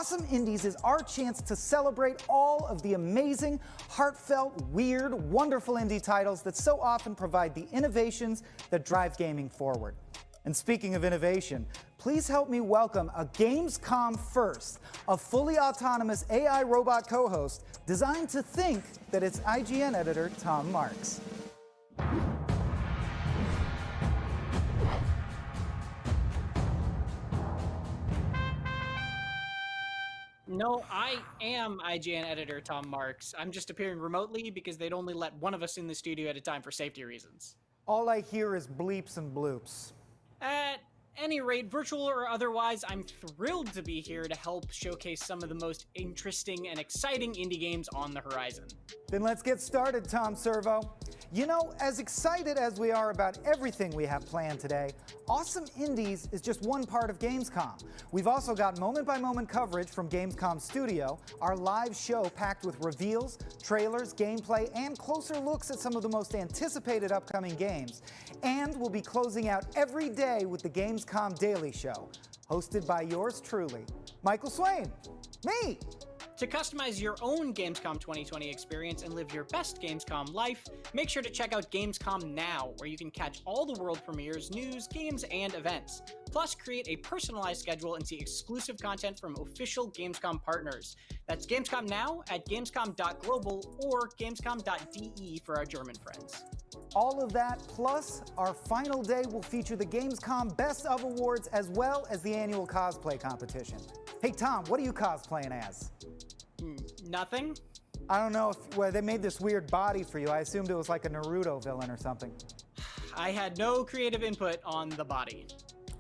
Awesome Indies is our chance to celebrate all of the amazing, heartfelt, weird, wonderful indie titles that so often provide the innovations that drive gaming forward. And speaking of innovation, please help me welcome a Gamescom first, a fully autonomous AI robot co-host designed to think that it's IGN editor Tom Marks. No, I am IGN editor Tom Marks. I'm just appearing remotely because they'd only let one of us in the studio at a time for safety reasons. All I hear is bleeps and bloops. At any rate, virtual or otherwise, I'm thrilled to be here to help showcase some of the most interesting and exciting indie games on the horizon. Then let's get started, Tom Servo. You know, as excited as we are about everything we have planned today, Awesome Indies is just one part of Gamescom. We've also got moment-by-moment coverage from Gamescom Studio, our live show packed with reveals, trailers, gameplay, and closer looks at some of the most anticipated upcoming games. And we'll be closing out every day with the Gamescom Daily Show, hosted by yours truly, Michael Swain, me. To customize your own Gamescom 2020 experience and live your best Gamescom life, make sure to check out Gamescom Now, where you can catch all the world premieres, news, games, and events. Plus, create a personalized schedule and see exclusive content from official Gamescom partners. That's Gamescom Now at gamescom.global or gamescom.de for our German friends. All of that, plus our final day will feature the Gamescom Best of Awards as well as the annual cosplay competition. Hey Tom, what are you cosplaying as? Nothing? I don't know if they made this weird body for you. I assumed it was like a Naruto villain or something. I had no creative input on the body.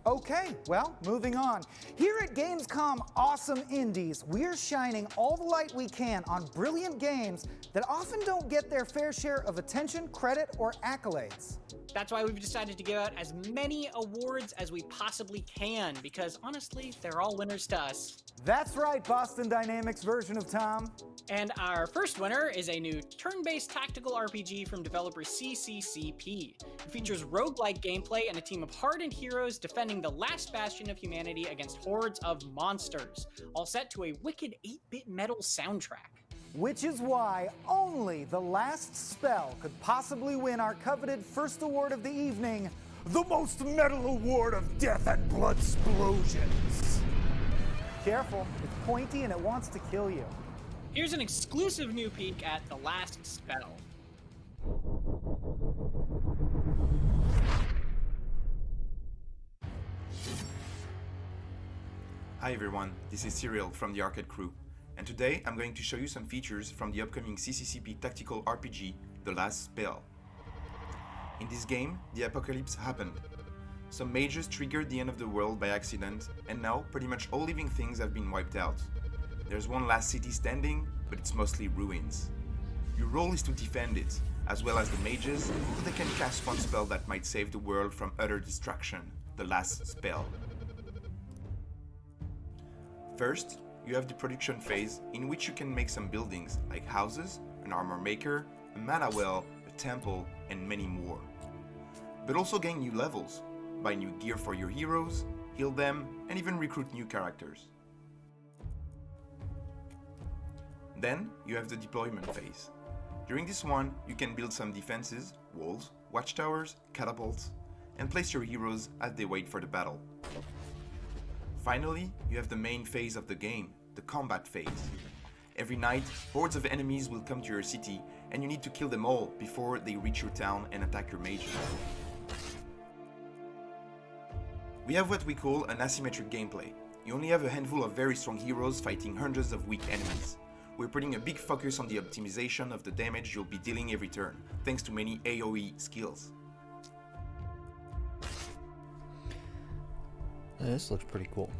Okay, well, moving on. Here at Gamescom Awesome Indies, we're shining all the light we can on brilliant games that often don't get their fair share of attention, credit, or accolades. That's why we've decided to give out as many awards as we possibly can, because honestly, they're all winners to us. That's right, Boston Dynamics version of Tom. And our first winner is a new turn-based tactical RPG from developer CCCP. It features roguelike gameplay and a team of hardened heroes defending the last bastion of humanity against hordes of monsters, all set to a wicked 8-bit metal soundtrack. Which is why only The Last Spell could possibly win our coveted first award of the evening, the most metal award of death and blood explosions. Careful, it's pointy and it wants to kill you. Here's an exclusive new peek at The Last Spell. Hi everyone, this is Cyril from the Arcade Crew, and today I'm going to show you some features from the upcoming CCCP tactical RPG, The Last Spell. In this game, the apocalypse happened. Some mages triggered the end of the world by accident, and now pretty much all living things have been wiped out. There's one last city standing, but it's mostly ruins. Your role is to defend it, as well as the mages, so they can cast one spell that might save the world from utter destruction, the Last Spell. First, you have the production phase, in which you can make some buildings, like houses, an armor maker, a mana well, a temple, and many more. But also gain new levels, buy new gear for your heroes, heal them, and even recruit new characters. Then, you have the deployment phase. During this one, you can build some defenses, walls, watchtowers, catapults, and place your heroes as they wait for the battle. Finally, you have the main phase of the game, the combat phase. Every night, hordes of enemies will come to your city, and you need to kill them all before they reach your town and attack your mages. We have what we call an asymmetric gameplay. You only have a handful of very strong heroes fighting hundreds of weak enemies. We're putting a big focus on the optimization of the damage you'll be dealing every turn, thanks to many AoE skills. This looks pretty cool.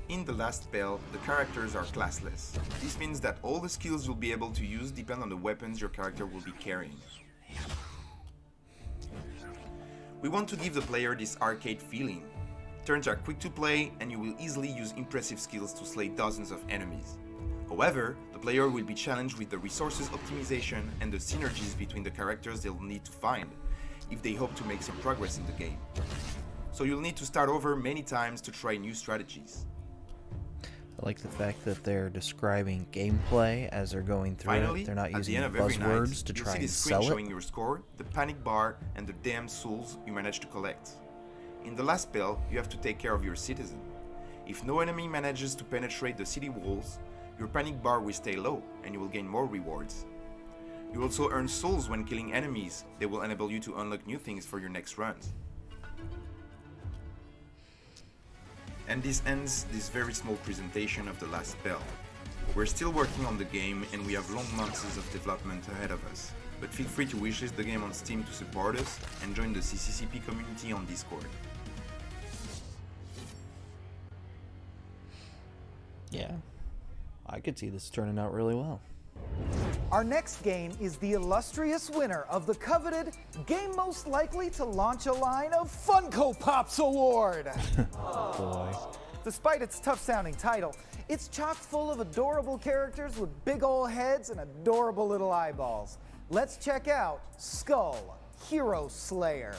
In The Last Spell, the characters are classless. This means that all the skills you'll be able to use depend on the weapons your character will be carrying. We want to give the player this arcade feeling. Turns are quick to play, and you will easily use impressive skills to slay dozens of enemies. However, the player will be challenged with the resources optimization and the synergies between the characters they'll need to find, if they hope to make some progress in the game. So you'll need to start over many times to try new strategies. I like the fact that they're describing gameplay as they're going through Finally, it. They're not at using the end of every night, buzzwords to you'll try see and the screen sell showing it. your score, the panic bar, and the damn souls you managed to collect. In the last spell, you have to take care of your citizen. If no enemy manages to penetrate the city walls, your panic bar will stay low, and you will gain more rewards. You also earn souls when killing enemies. They will enable you to unlock new things for your next runs. And this ends this very small presentation of the last spell. We're still working on the game and we have long months of development ahead of us, but feel free to wishlist the game on Steam to support us and join the CCCP community on Discord. Yeah, I could see this turning out really well. Our next game is the illustrious winner of the coveted Game Most Likely to Launch a Line of Funko Pops Award. Boy. Despite its tough-sounding title, it's chock full of adorable characters with big ol' heads and adorable little eyeballs. Let's check out Skull Hero Slayer.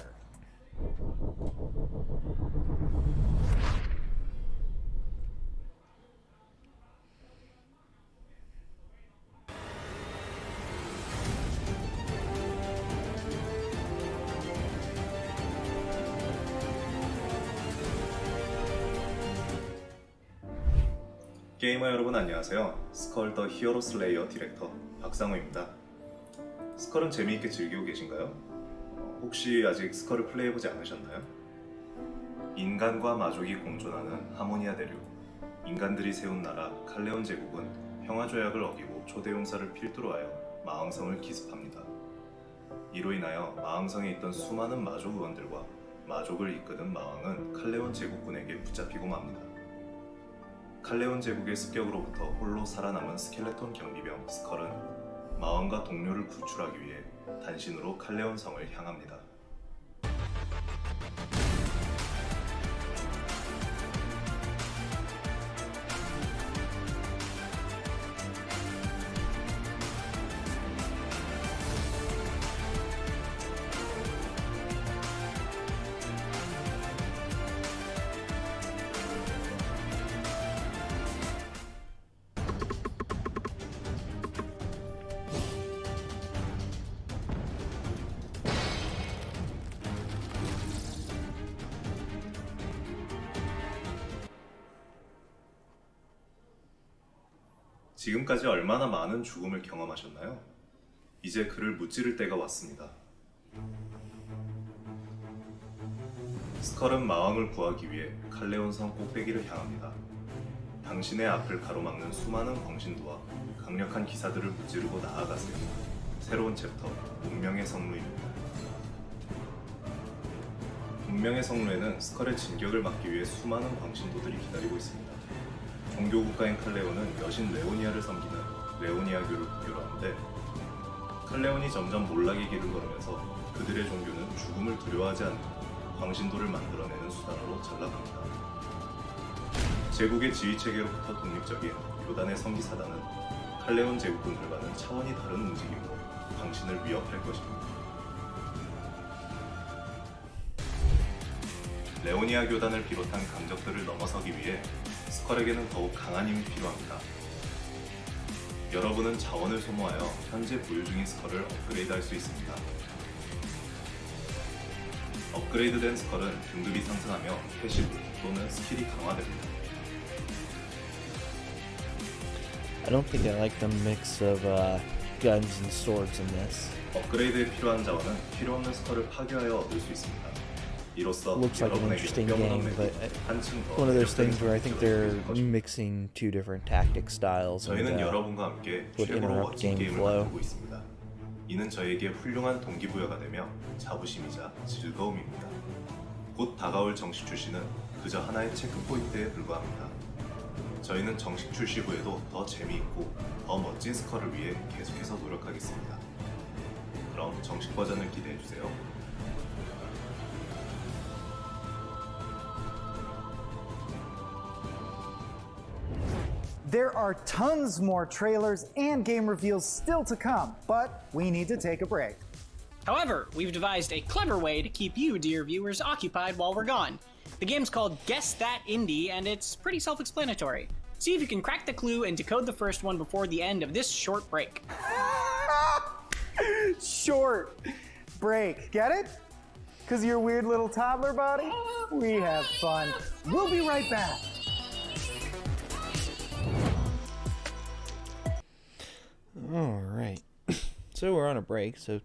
게이머 여러분 안녕하세요. 스컬 더 히어로 슬레이어 디렉터 박상우입니다. 스컬은 재미있게 즐기고 계신가요? 혹시 아직 스컬을 플레이해보지 않으셨나요? 인간과 마족이 공존하는 하모니아 대륙, 인간들이 세운 나라 칼레온 제국은 평화조약을 어기고 초대용사를 필두로 하여 마왕성을 기습합니다. 이로 인하여 마왕성에 있던 수많은 마족 의원들과 마족을 이끄는 마왕은 칼레온 제국군에게 붙잡히고 맙니다. 칼레온 제국의 습격으로부터 홀로 살아남은 스켈레톤 경비병 스컬은 마왕과 동료를 구출하기 위해 단신으로 칼레온 성을 향합니다. 지금까지 얼마나 많은 죽음을 경험하셨나요? 이제 그를 무찌를 때가 왔습니다. 스컬은 마왕을 구하기 위해 칼레온 성 꼭대기를 향합니다. 당신의 앞을 가로막는 수많은 광신도와 강력한 기사들을 무찌르고 나아가세요. 새로운 챕터, 운명의 성루입니다. 운명의 성루에는 스컬의 진격을 막기 위해 수많은 광신도들이 기다리고 있습니다. 종교국가인 칼레온은 여신 레오니아를 섬기는 레오니아교를 국교로 하는데 칼레온이 점점 몰락의 길을 걸으면서 그들의 종교는 죽음을 두려워하지 않는 광신도를 만들어내는 수단으로 전락합니다. 제국의 지휘체계로부터 독립적인 교단의 성기사단은 칼레온 제국군들과는 차원이 다른 움직임으로 광신을 위협할 것입니다. 레오니아 교단을 비롯한 강적들을 넘어서기 위해 스컬에게는 더욱 강한 힘이 필요합니다. 여러분은 자원을 소모하여 현재 보유 중인 스컬을 업그레이드할 수 있습니다. 업그레이드된 스컬은 등급이 상승하며 패시브 또는 스킬이 강화됩니다. I don't think I like the mix of guns and swords in this. 업그레이드에 필요한 자원은 필요 없는 스컬을 파괴하여 얻을 수 있습니다. 이로써 Looks like an 여러분에게 interesting 뼈 game, 무덤 but 내고 한층 더 one of those things 매력적인 where I think 경기를 they're 펼칠 것입니다. mixing two different tactic styles and 저희는 여러분과 함께 would 최고로 interrupt 멋진 game 게임을 flow. 만들고 있습니다. 이는 저에게 훌륭한 동기부여가 되며 자부심이자 즐거움입니다. 곧 다가올 정식 출시는 그저 하나의 체크포인트에 불과합니다. 저희는 정식 출시 후에도 더 재미있고 더 멋진 스컬을 위해 계속해서 노력하겠습니다. 그럼 정식 버전을 기대해주세요. There are tons more trailers and game reveals still to come, but we need to take a break. However, we've devised a clever way to keep you, dear viewers, occupied while we're gone. The game's called Guess That Indie, and it's pretty self-explanatory. See if you can crack the clue and decode the first one before the end of this short break. Short break. Get it? Because you're a weird little toddler body? We have fun. We'll be right back. All right. So we're on a break. So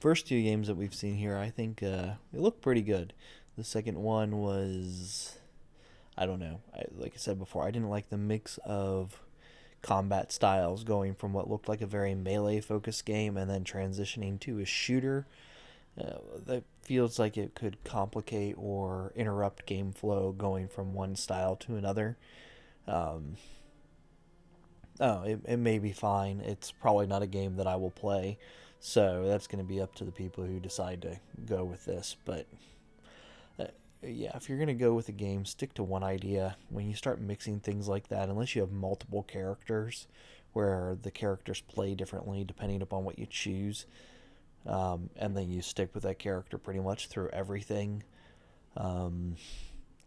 first two games that we've seen here, I think they look pretty good. The second one was, I don't know. Like I said before, I didn't like the mix of combat styles going from what looked like a very melee-focused game and then transitioning to a shooter. That feels like it could complicate or interrupt game flow going from one style to another. It may be fine. It's probably not a game that I will play, so that's going to be up to the people who decide to go with this. But yeah, if you're going to go with a game, stick to one idea. When you start mixing things like that, unless you have multiple characters where the characters play differently depending upon what you choose, and then you stick with that character pretty much through everything.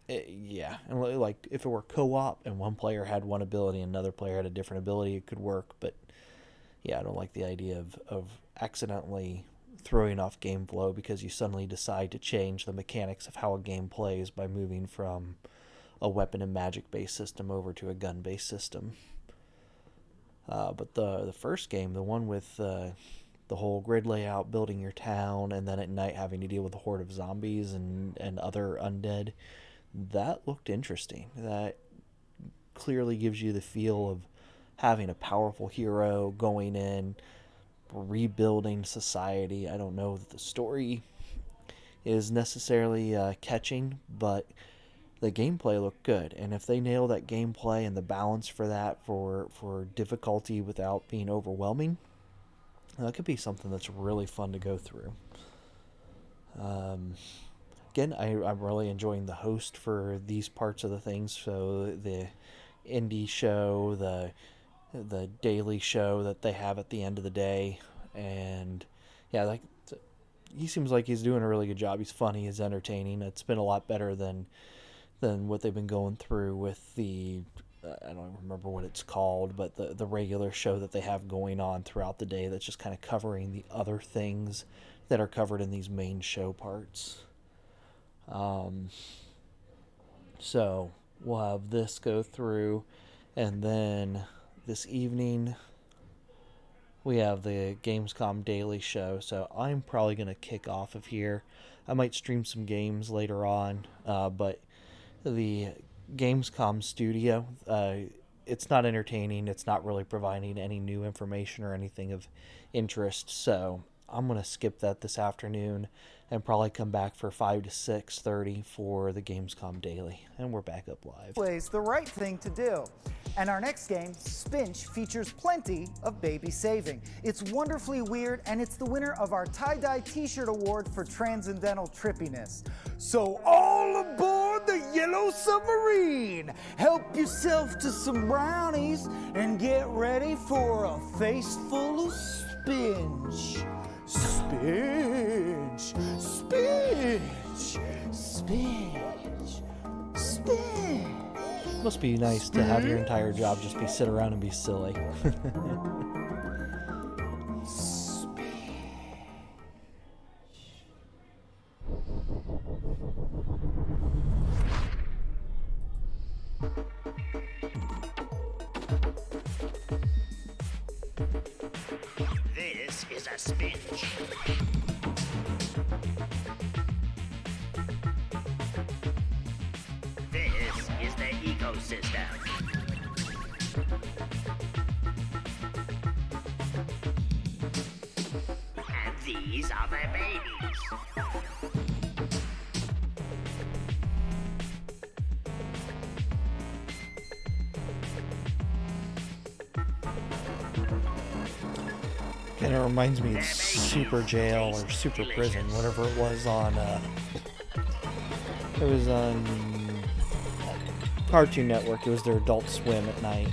Yeah, and like if it were co-op and one player had one ability and another player had a different ability, it could work. But yeah, I don't like the idea of accidentally throwing off game flow because you suddenly decide to change the mechanics of how a game plays by moving from a weapon and magic based system over to a gun based system. But the first game, the one with the whole grid layout, building your town, and then at night having to deal with a horde of zombies and other undead, that looked interesting. That clearly gives you the feel of having a powerful hero going in, rebuilding society. I don't know that the story is necessarily catching, but the gameplay looked good. And if they nail that gameplay and the balance for that, for difficulty without being overwhelming, that could be something that's really fun to go through. Again, I'm really enjoying the host for these parts of the things. So the indie show, the daily show that they have at the end of the day, and yeah, like he seems like he's doing a really good job. He's funny, he's entertaining. It's been a lot better than what they've been going through with the I don't remember what it's called, but the regular show that they have going on throughout the day that's just kind of covering the other things that are covered in these main show parts. So we'll have this go through, and then this evening we have the Gamescom daily show. So I'm probably going to kick off of here. I might stream some games later on, but the Gamescom studio, it's not entertaining. It's not really providing any new information or anything of interest. So I'm going to skip that this afternoon and probably come back for 5 to 6:30 for the Gamescom daily. And we're back up live. Always the right thing to do. And our next game, Spinch, features plenty of baby saving. It's wonderfully weird, and it's the winner of our tie-dye t-shirt award for transcendental trippiness. So all aboard the Yellow Submarine! Help yourself to some brownies and get ready for a face full of spinch. Spinch, spinch, spinch, spinch. Must be nice to have your entire job just be sit around and be silly. This is a spinch. This is the ecosystem. And these are their babies. Kind of reminds me of Super Jail or Super Prison, whatever it was on. It was on Cartoon Network. It was their Adult Swim at night.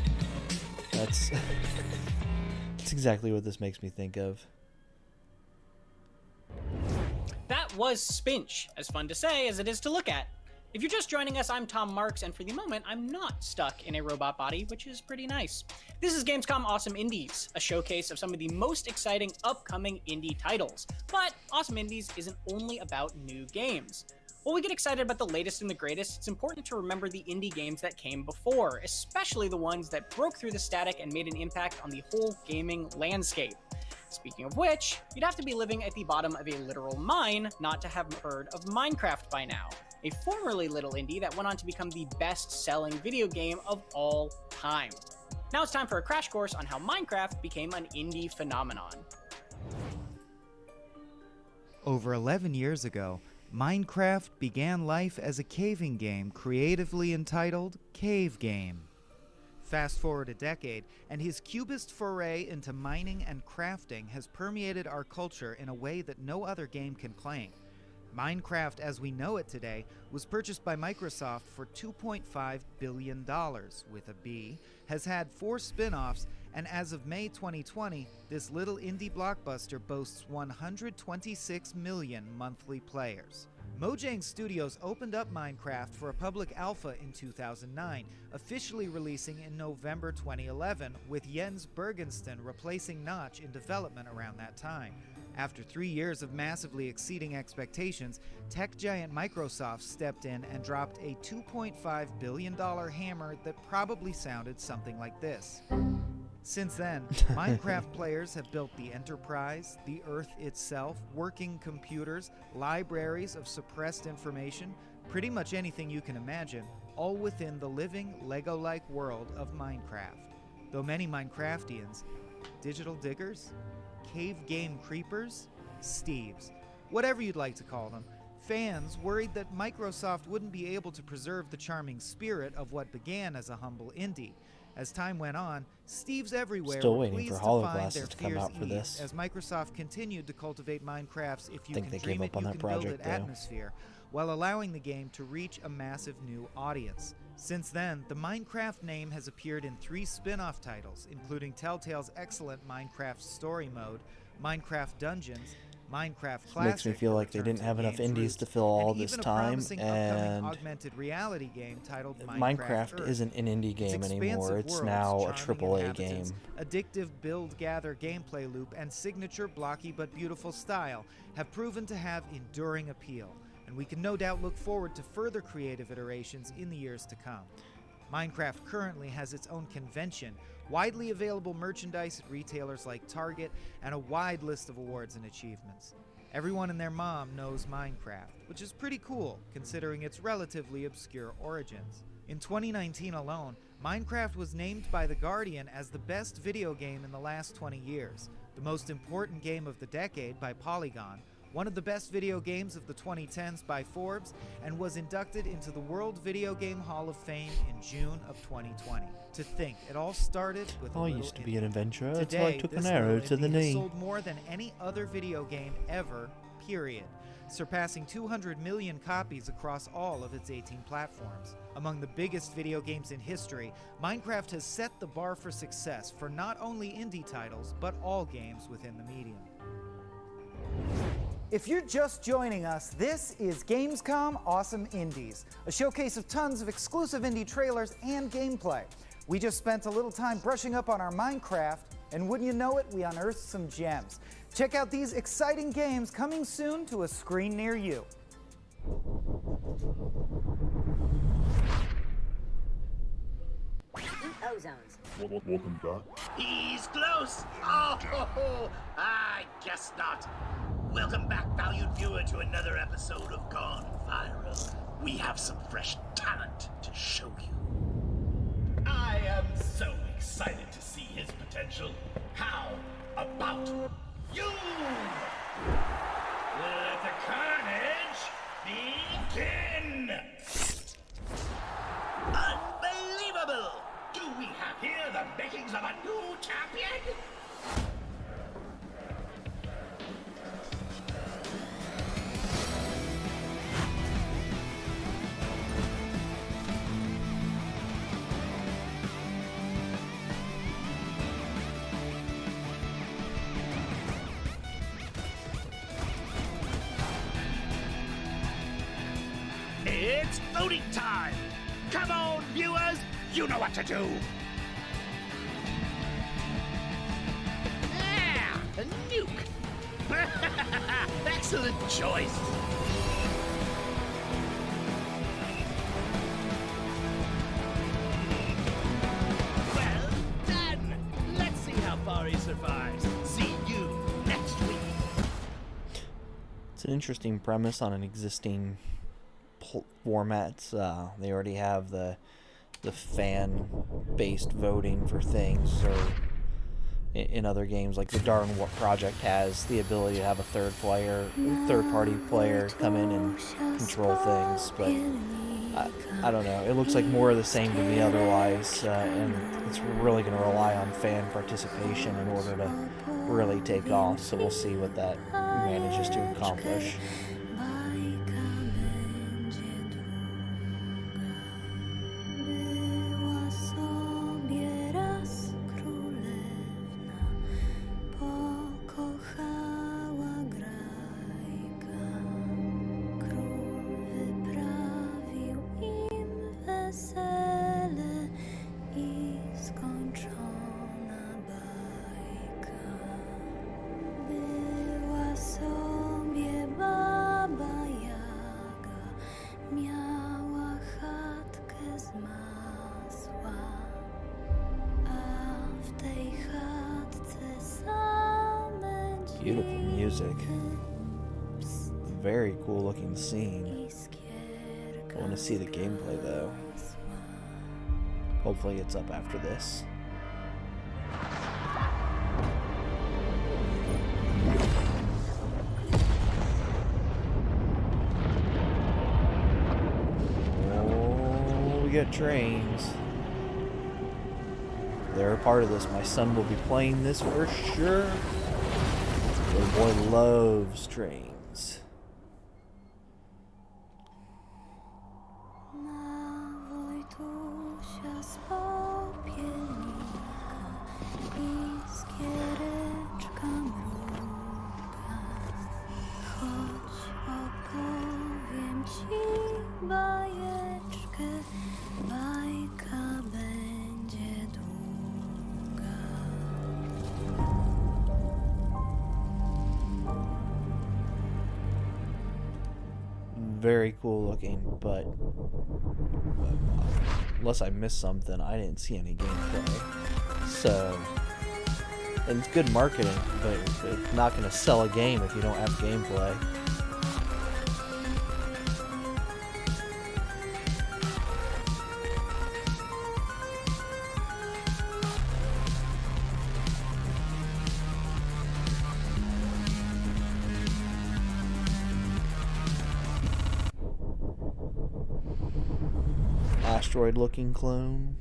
That's exactly what this makes me think of. That was Spinch, as fun to say as it is to look at. If you're just joining us, I'm Tom Marks, and for the moment, I'm not stuck in a robot body, which is pretty nice. This is Gamescom Awesome Indies, a showcase of some of the most exciting upcoming indie titles. But Awesome Indies isn't only about new games. While we get excited about the latest and the greatest, it's important to remember the indie games that came before, especially the ones that broke through the static and made an impact on the whole gaming landscape. Speaking of which, you'd have to be living at the bottom of a literal mine not to have heard of Minecraft by now, a formerly little indie that went on to become the best-selling video game of all time. Now it's time for a crash course on how Minecraft became an indie phenomenon. Over 11 years ago, Minecraft began life as a caving game creatively entitled Cave Game. Fast forward a decade, and his cubist foray into mining and crafting has permeated our culture in a way that no other game can claim. Minecraft as we know it today was purchased by Microsoft for $2.5 billion, with a B, has had 4 spin-offs, and as of May 2020, this little indie blockbuster boasts 126 million monthly players. Mojang Studios opened up Minecraft for a public alpha in 2009, officially releasing in November 2011, with Jens Bergensten replacing Notch in development around that time. After 3 years of massively exceeding expectations, tech giant Microsoft stepped in and dropped a $2.5 billion hammer that probably sounded something like this. Since then, Minecraft players have built the Enterprise, the Earth itself, working computers, libraries of suppressed information, pretty much anything you can imagine, all within the living, Lego-like world of Minecraft. Though many Minecraftians, digital diggers, cave game creepers, Steves, whatever you'd like to call them, fans worried that Microsoft wouldn't be able to preserve the charming spirit of what began as a humble indie. As time went on, Steves everywhere Still were waiting pleased for to find hologlasses their to come fears out for eased this. as Microsoft continued to cultivate Minecraft's if you Think can they dream gave it, up on you that can build project, it though. atmosphere, while allowing the game to reach a massive new audience. Since then, the Minecraft name has appeared in 3 spin-off titles, including Telltale's excellent Minecraft Story Mode, Minecraft Dungeons, Minecraft Classic. Makes me feel like they didn't have enough indies to fill all this time, and augmented reality game titled Minecraft Earth. isn't an indie game Its anymore. expansive It's worlds, now a charming AAA inhabitants, game. addictive build-gather gameplay loop, and signature blocky but beautiful style have proven to have enduring appeal, and we can no doubt look forward to further creative iterations in the years to come. Minecraft currently has its own convention, widely available merchandise at retailers like Target, and a wide list of awards and achievements. Everyone and their mom knows Minecraft, which is pretty cool considering its relatively obscure origins. In 2019 alone, Minecraft was named by The Guardian as the best video game in the last 20 years, the most important game of the decade by Polygon, one of the best video games of the 2010s by Forbes, and was inducted into the World Video Game Hall of Fame in June of 2020. To think, it all started with a I little used to indie. be an adventurer until Today, I took this an arrow little to the indie has knee. sold more than any other video game ever, period, surpassing 200 million copies across all of its 18 platforms. Among the biggest video games in history, Minecraft has set the bar for success for not only indie titles, but all games within the medium. If you're just joining us, this is Gamescom Awesome Indies, a showcase of tons of exclusive indie trailers and gameplay. We just spent a little time brushing up on our Minecraft, and wouldn't you know it, we unearthed some gems. Check out these exciting games coming soon to a screen near you. Ozones. Welcome back. He's close. Oh, I guess not. Welcome back, valued viewer, to another episode of Gone Viral. We have some fresh talent to show you. I am so excited to see his potential. How about you? Let the carnage begin! Unbelievable! Do we have here the makings of a new champion? It's voting time! Come on, viewers! You know what to do! Yeah! A nuke! Excellent choice! Well done! Let's see how far he survives. See you next week! It's an interesting premise on an existing format. They already have the fan-based voting for things, or in other games like the Darwin Project has the ability to have a third-party player come in and control things. But I don't know. It looks like more of the same to me otherwise, and it's really going to rely on fan participation in order to really take off. So we'll see what that manages to accomplish. Beautiful music. Very cool looking scene. I want to see the gameplay though. Hopefully it's up after this. Oh, we got trains. They're a part of this. My son will be playing this for sure. Little boy loves trains. Very cool looking, but unless I missed something, I didn't see any gameplay. So, and it's good marketing, but it's not going to sell a game if you don't have gameplay. Asteroid looking clone.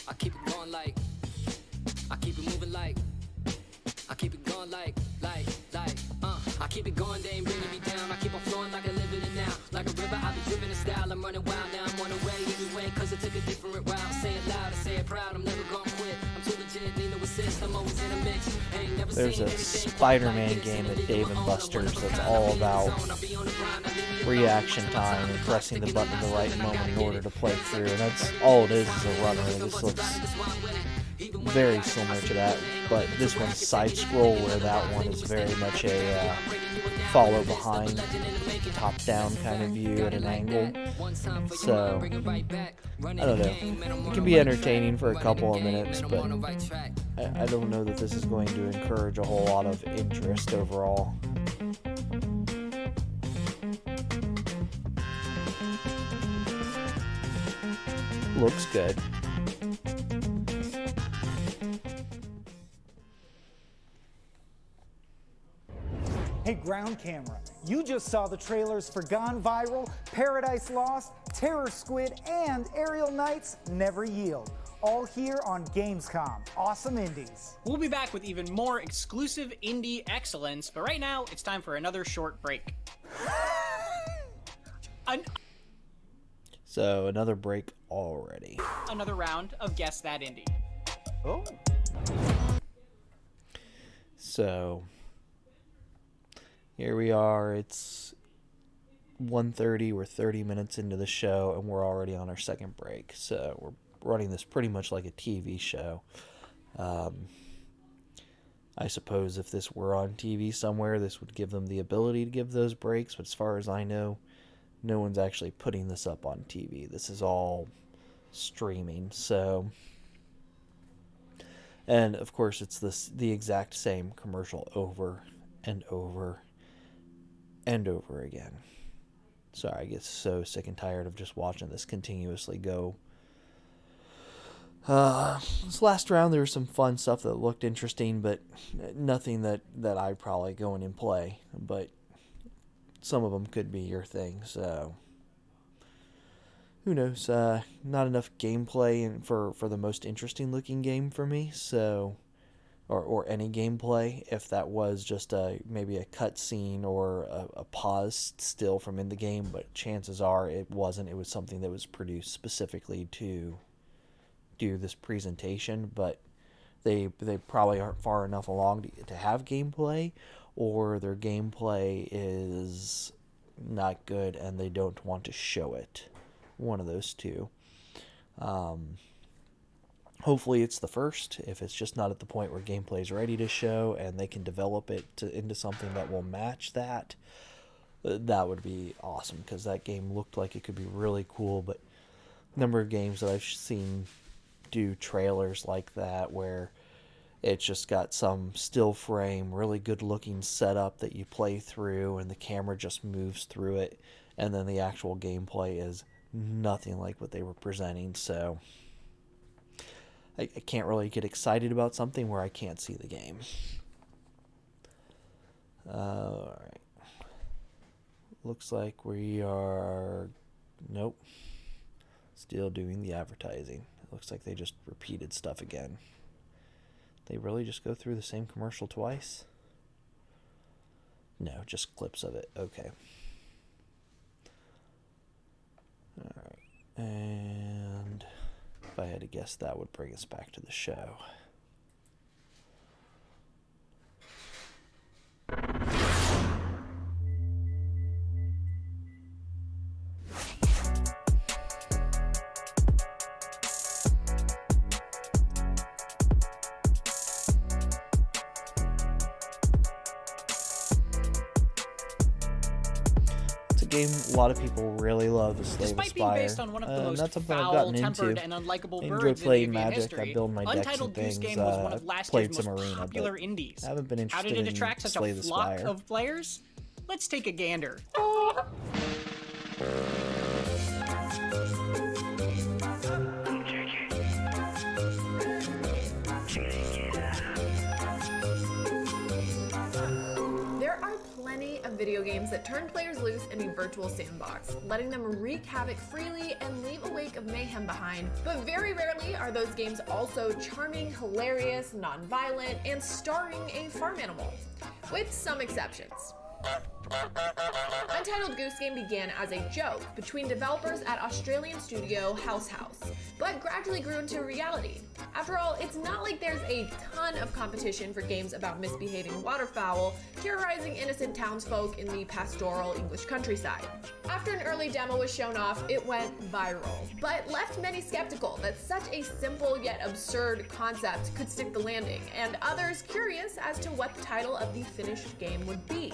I keep it going like, I keep it moving like, I keep it going like, I keep it going, they ain't bringing me down. I keep on flowing like I live in it now. Like a river, I be driven in style. I'm running wild now, I'm on the way anyway, cause I took a different route. Say it loud, I say it proud, I'm never gonna quit. I'm too legit, need no assist, I'm always in a mix. Ain't never There's a Spider-Man game at Dave & Buster's that's all about reaction time and pressing the button at the right moment in order to play through, and that's all it is a runner. This looks very similar to that, but this one's side-scroll, where that one is very much a follow behind, top-down kind of view at an angle. So, I don't know. It can be entertaining for a couple of minutes, but I don't know that this is going to encourage a whole lot of interest overall. Looks good. Hey, ground camera, you just saw the trailers for Gone Viral, Paradise Lost, Terror Squid, and Aerial Knights Never Yield. All here on Gamescom. Awesome indies. We'll be back with even more exclusive indie excellence, but right now it's time for another short break. So, another break already. Another round of Guess That Indie. Oh. So here we are. It's 1:30. We're 30 minutes into the show, and we're already on our second break. So we're running this pretty much like a TV show. I suppose if this were on TV somewhere, this would give them the ability to give those breaks. But as far as I know, no one's actually putting this up on TV. This is all streaming. So, and of course, it's the exact same commercial over and over and over again. Sorry, I get so sick and tired of just watching this continuously go. This last round, there was some fun stuff that looked interesting, but nothing that I'd probably go in and play. But some of them could be your thing, so who knows? Not enough gameplay for the most interesting looking game for me, so or any gameplay. If that was just maybe a cutscene or a pause still from in the game, but chances are it wasn't. It was something that was produced specifically to do this presentation, but they probably aren't far enough along to have gameplay, or their gameplay is not good and they don't want to show it. One of those two. Hopefully it's the first. If it's just not at the point where gameplay is ready to show and they can develop it into something that will match that, that would be awesome, because that game looked like it could be really cool. But number of games that I've seen do trailers like that where it's just got some still frame, really good looking setup that you play through and the camera just moves through it, and then the actual gameplay is nothing like what they were presenting. So I can't really get excited about something where I can't see the game. Alright. Looks like we are... Nope. Still doing the advertising. It looks like they just repeated stuff again. They really just go through the same commercial twice? No, just clips of it. Okay. Alright. And if I had to guess, that would bring us back to the show. Game a lot of people really love is Slay the Despite being Spire. based on one of the most foul-tempered and unlikable I birds enjoy in playing avian Magic. history, I build my decks Untitled and Goose things. Game was one of last played year's some most Arena, popular but indies. I haven't been How interested did it in attract such Slay a the flock Spire. of players? Let's take a gander. There are plenty of video games that turn players loose in a virtual sandbox, letting them wreak havoc freely and leave a wake of mayhem behind. But very rarely are those games also charming, hilarious, non-violent, and starring a farm animal, with some exceptions. Untitled Goose Game began as a joke between developers at Australian studio House, but gradually grew into reality. After all, it's not like there's a ton of competition for games about misbehaving waterfowl terrorizing innocent townsfolk in the pastoral English countryside. After an early demo was shown off, it went viral, but left many skeptical that such a simple yet absurd concept could stick the landing, and others curious as to what the title of the finished game would be.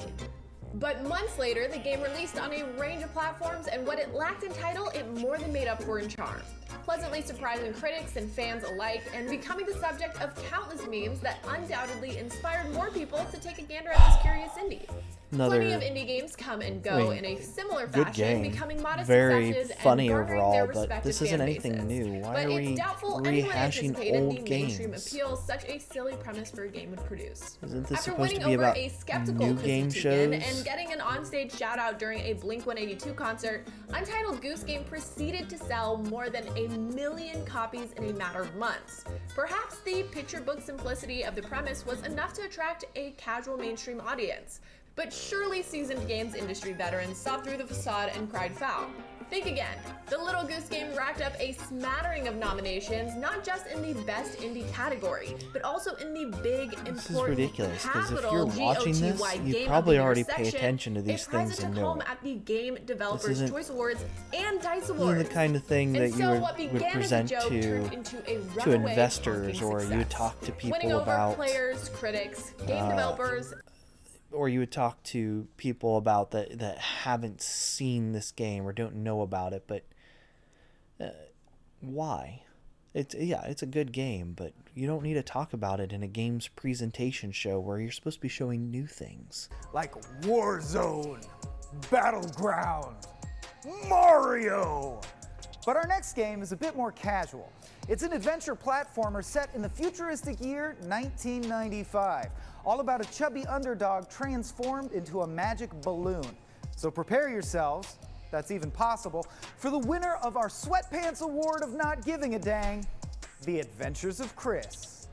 But months later, the game released on a range of platforms, and what it lacked in title, it more than made up for in charm. Pleasantly surprising critics and fans alike, and becoming the subject of countless memes that undoubtedly inspired more people to take a gander at this curious indie. Plenty of indie games come and go in a similar fashion, becoming modest successes funny and garnering overall, their but respective this isn't fan anything bases. new. Why But are we it's doubtful anyone rehashing anticipated old the mainstream games? appeal such a silly premise for a game would produce. Isn't this After supposed to winning be over about a skeptical new Chrissy game Teigen shows? and getting an onstage shout out during a Blink-182 concert, Untitled Goose Game proceeded to sell more than 1 million copies in a matter of months. Perhaps the picture book simplicity of the premise was enough to attract a casual mainstream audience. but surely seasoned games industry veterans saw through the facade and cried foul. Think again. The Little Goose game racked up a smattering of nominations, not just in the best indie category, but also in the big, important, This is ridiculous, because if capital you're watching this, GOTY you Game probably of the Year already pay section. attention to these It prize things it and took know home it. at the Game Developers isn't- Choice Awards and DICE This Awards. isn't the kind of thing And that you so would what began present as a joke turned to into a to runaway investors, honking or you success. talk to people Winning over about players, critics, game developers, or you would talk to people about that haven't seen this game or don't know about it, but why? It's a good game, but you don't need to talk about it in a games presentation show where you're supposed to be showing new things. Like Warzone, Battleground, Mario. But our next game is a bit more casual. It's an adventure platformer set in the futuristic year 1995, all about a chubby underdog transformed into a magic balloon. So prepare yourselves, that's even possible, for the winner of our Sweatpants Award of Not Giving a Dang, The Adventures of Chris.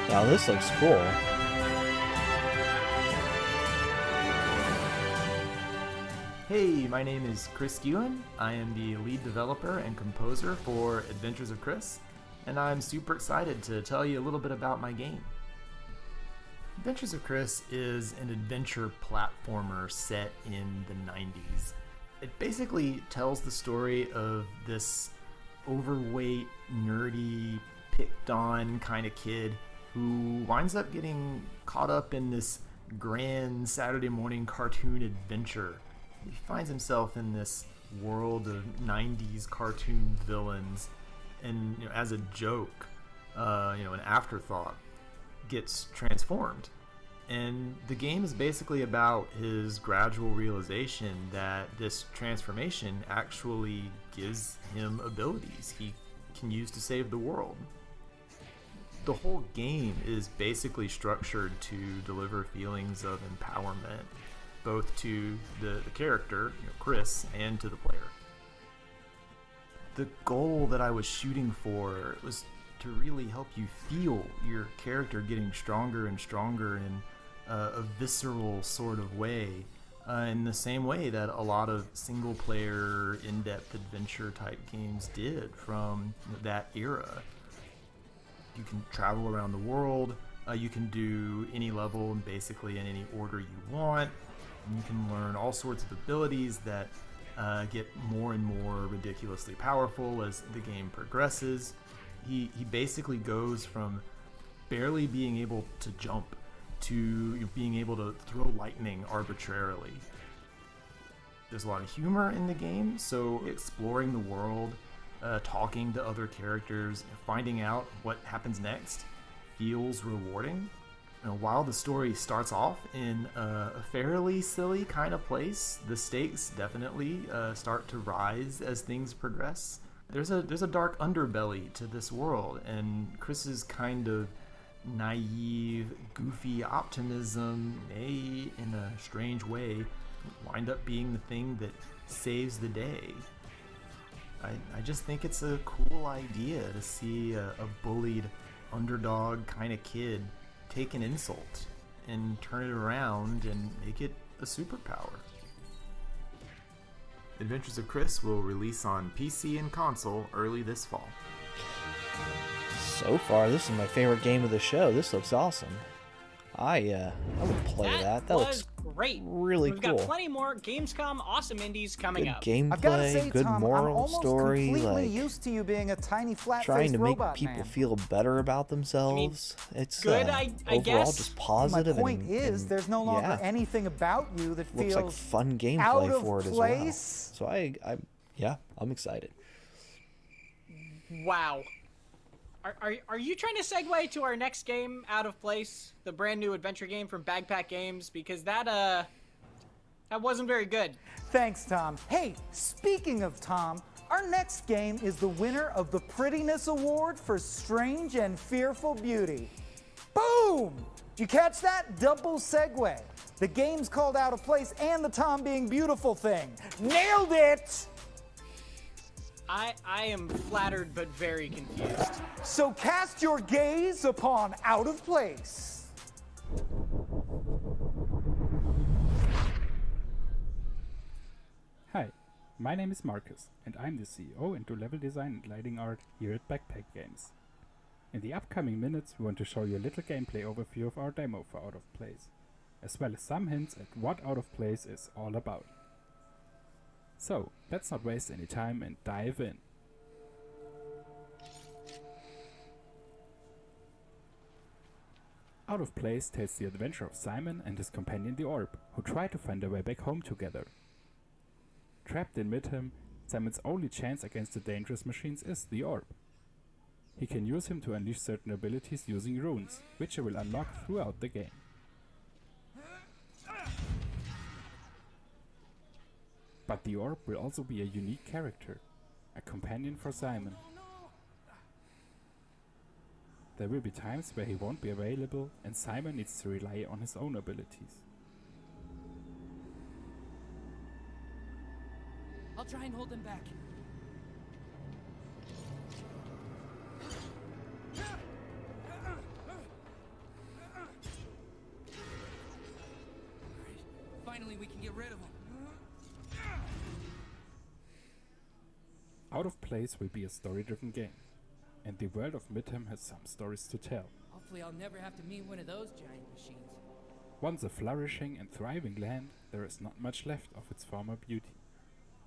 Now this looks cool. Hey, my name is Chris Ewan. I am the lead developer and composer for Adventures of Chris, and I'm super excited to tell you a little bit about my game. Adventures of Chris is an adventure platformer set in the 90s. It basically tells the story of this overweight, nerdy, picked on kind of kid who winds up getting caught up in this grand Saturday morning cartoon adventure. He finds himself in this world of 90s cartoon villains, and as a joke, an afterthought, gets transformed. And the game is basically about his gradual realization that this transformation actually gives him abilities he can use to save the world. The whole game is basically structured to deliver feelings of empowerment, both to the character, Chris, and to the player. The goal that I was shooting for was to really help you feel your character getting stronger and stronger in a visceral sort of way, in the same way that a lot of single-player, in-depth adventure-type games did from that era. You can travel around the world, you can do any level basically in any order you want, and you can learn all sorts of abilities that get more and more ridiculously powerful as the game progresses. He basically goes from barely being able to jump to being able to throw lightning arbitrarily. There's a lot of humor in the game, so exploring the world, talking to other characters, finding out what happens next feels rewarding. While the story starts off in a fairly silly kind of place, the stakes definitely start to rise as things progress. There's a dark underbelly to this world, and Chris's kind of naive, goofy optimism may, in a strange way, wind up being the thing that saves the day. I just think it's a cool idea to see a bullied underdog kind of kid take an insult and turn it around and make it a superpower. Adventures of Chris will release on PC and console early this fall. So far, this is my favorite game of the show. This looks awesome. I would play that. That looks great. really We've cool. got plenty more Gamescom awesome indies coming Good up. I've got to gameplay, say, good Tom, I'm moral almost story, completely like used to you being a tiny flat-faced trying to make robot people man. feel better about themselves. It's good, I overall guess. just My positive. point and, is, and, there's no longer yeah, anything about you that looks feels like fun out gameplay of for it place. as well. So I'm excited. Wow. Are you trying to segue to our next game, Out of Place, the brand new adventure game from Bagpack Games? Because that wasn't very good. Thanks, Tom. Hey, speaking of Tom, Our next game is the winner of the Prettiness Award for Strange and Fearful Beauty. Boom! Did you catch that? Double segue. The game's called Out of Place and the Tom being beautiful thing. Nailed it! I am flattered but very confused. So cast your gaze upon Out of Place. Hi, my name is Marcus, and I'm the CEO and do level design and lighting art here at Backpack Games. In the upcoming minutes, we want to show you a little gameplay overview of our demo for Out of Place, as well as some hints at what Out of Place is all about. So, let's not waste any time and dive in. Out of Place tells the adventure of Simon and his companion the Orb, who try to find their way back home together. Trapped in Midham, Simon's only chance against the dangerous machines is the Orb. He can use him to unleash certain abilities using runes, which he will unlock throughout the game. But the Orb will also be a unique character, a companion for Simon. There will be times where he won't be available and Simon needs to rely on his own abilities. I'll try and hold them back. Finally, we can get rid of them. Out of Place will be a story-driven game, and the world of Midham has some stories to tell. Hopefully I'll never have to meet one of those giant machines. Once a flourishing and thriving land, there is not much left of its former beauty.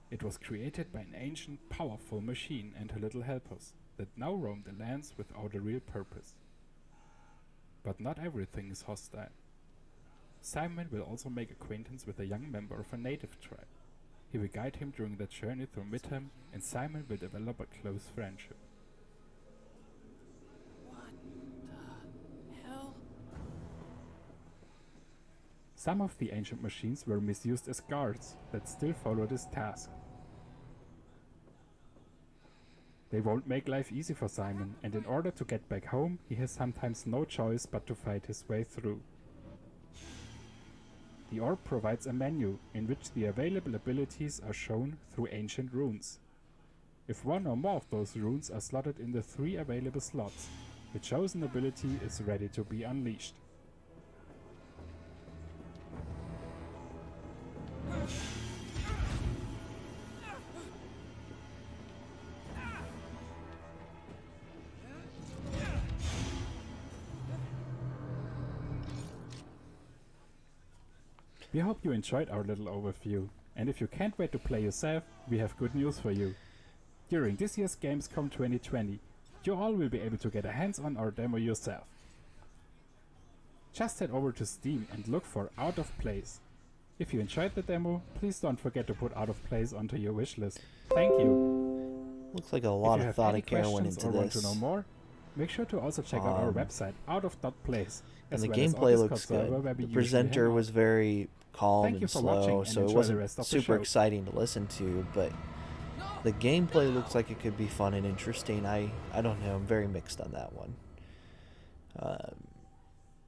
It was created by an ancient, powerful machine and her little helpers that now roam the lands without a real purpose. But not everything is hostile. Simon will also make acquaintance with a young member of a native tribe. He will guide him during their journey through Midham, and Simon will develop a close friendship. What the hell? Some of the ancient machines were misused as guards that still follow this task. They won't make life easy for Simon, and in order to get back home, he has sometimes no choice but to fight his way through. The Orb provides a menu in which the available abilities are shown through ancient runes. If one or more of those runes are slotted in the 3 available slots, the chosen ability is ready to be unleashed. We hope you enjoyed our little overview, and if you can't wait to play yourself, we have good news for you. During this year's Gamescom 2020, you all will be able to get a hands-on our demo yourself. Just head over to Steam and look for Out of Place. If you enjoyed the demo, please don't forget to put Out of Place onto your wishlist. Thank you! Looks like a lot of thought and care went into or want to this. know more, make sure to also check out our website, out-of-place. And the gameplay looks good. The presenter was very calm and slow, so it wasn't super exciting to listen to, but the gameplay looks like it could be fun and interesting. I don't know, I'm very mixed on that one.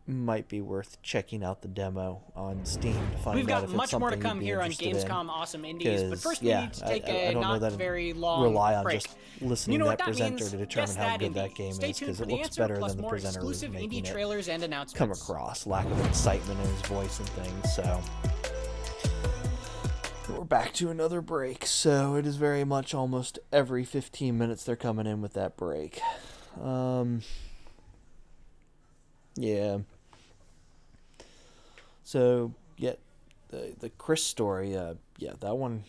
Might be worth checking out the demo on Steam to find We've out got if it's much more to something come you'd be here on interested Gamescom in. Awesome Indies, but first we Yeah, need to take I a don't know not that I'd very long rely on break. just listening You know to what that that presenter means? to determine Guess how that, good that Indy. game Stay is, tuned because for it the looks answer, better plus than the more presenter was exclusive making indie it trailers and come announcements. across. Lack of excitement in his voice and things, so... We're back to another break, so it is very much almost every 15 minutes they're coming in with that break. Yeah. So, yeah, the Chris story, yeah, that one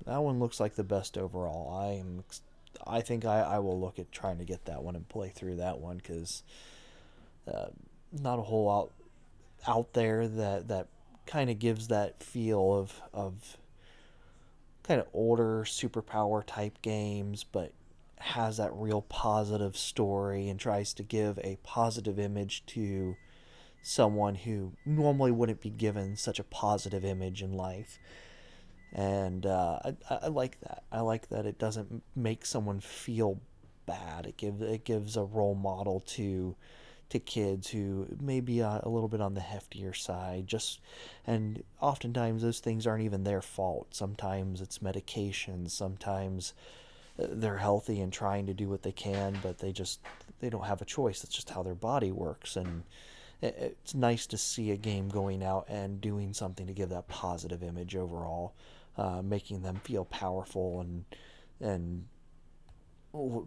looks like the best overall. I think I will look at trying to get that one and play through that one, because not a whole lot out there that kind of gives that feel of kind of older superpower type games, but has that real positive story and tries to give a positive image to someone who normally wouldn't be given such a positive image in life. And I like that. I like that it doesn't make someone feel bad. It gives a role model to kids who may be a little bit on the heftier side. And oftentimes those things aren't even their fault. Sometimes it's medication. Sometimes they're healthy and trying to do what they can, but they don't have a choice. That's just how their body works. And it's nice to see a game going out and doing something to give that positive image overall, making them feel powerful and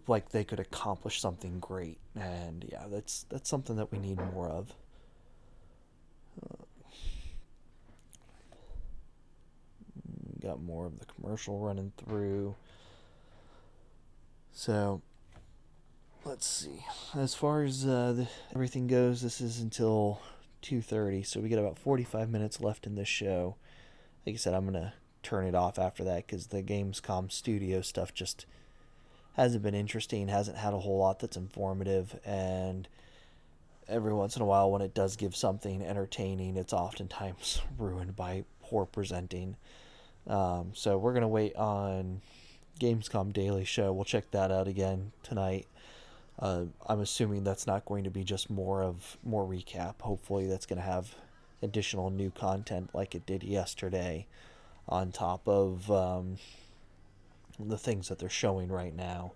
like they could accomplish something great. And yeah, that's something that we need more of. Got more of the commercial running through. So let's see. As far as everything goes, this is until 2:30, so we got about 45 minutes left in this show. Like I said, I'm gonna turn it off after that because the Gamescom studio stuff just hasn't been interesting, hasn't had a whole lot that's informative, and every once in a while when it does give something entertaining, it's oftentimes ruined by poor presenting. So we're going to wait on Gamescom Daily Show. We'll check that out again tonight. I'm assuming that's not going to be just more recap. Hopefully that's going to have additional new content like it did yesterday on top of the things that they're showing right now.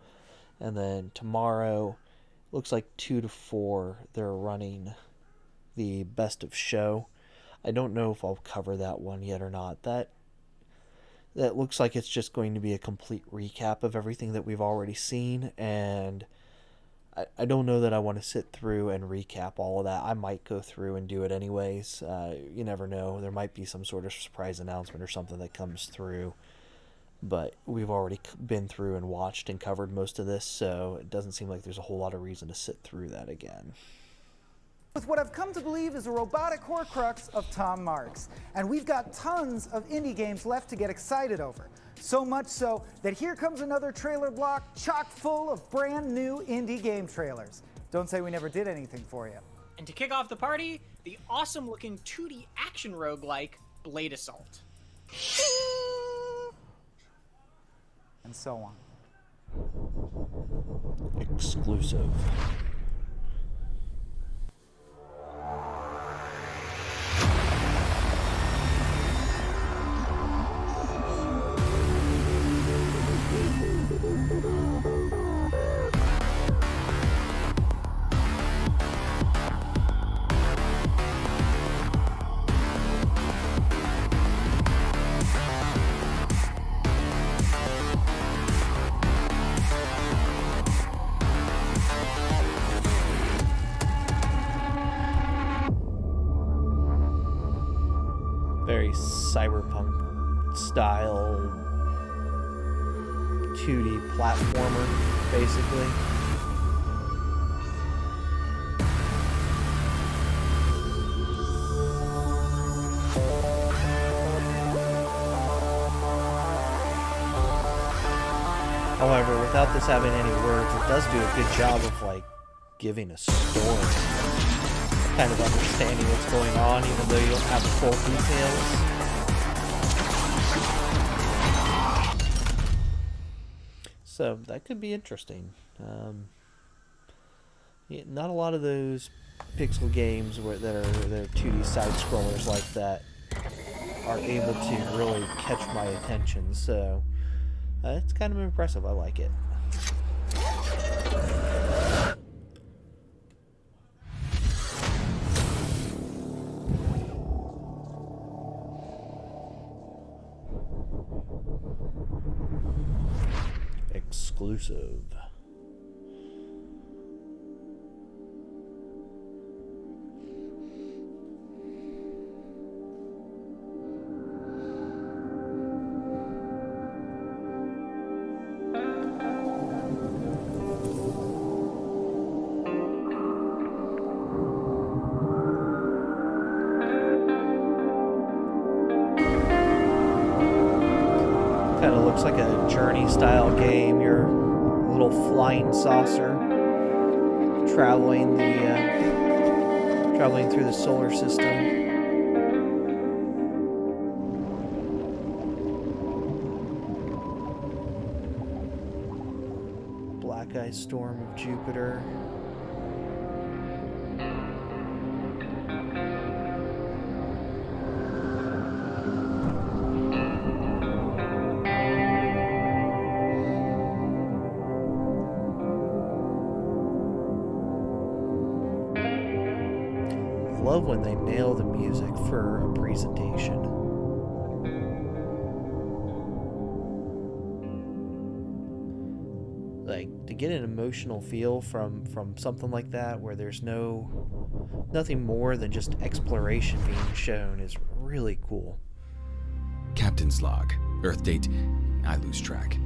And then tomorrow, looks like 2 to 4, they're running the best of show. I don't know if I'll cover that one yet or not. That looks like it's just going to be a complete recap of everything that we've already seen, and I don't know that I want to sit through and recap all of that. I might go through and do it anyways. You never know. There might be some sort of surprise announcement or something that comes through. But we've already been through and watched and covered most of this, so it doesn't seem like there's a whole lot of reason to sit through that again. With what I've come to believe is a robotic horcrux of Tom Marks. And we've got tons of indie games left to get excited over. So much so that here comes another trailer block chock full of brand new indie game trailers. Don't say we never did anything for you. And to kick off the party, the awesome looking 2D action roguelike Blade Assault. And so on. Exclusive. Very cyberpunk style 2D platformer, basically. However, without this having any words, it does do a good job of like giving a story, kind of understanding what's going on, even though you don't have the full details. So that could be interesting. Yeah, not a lot of those pixel games that are 2D side scrollers like that are able to really catch my attention. So it's kind of impressive. I like it. Exclusive. Kind of looks like a Journey style game. You're a little flying saucer traveling through the solar system. ice storm of Jupiter. I love when they nail the music for a presentation. Like, to get an emotional feel from something like that, where there's nothing more than just exploration being shown, is really cool. Captain's log. Earth date, I lose track.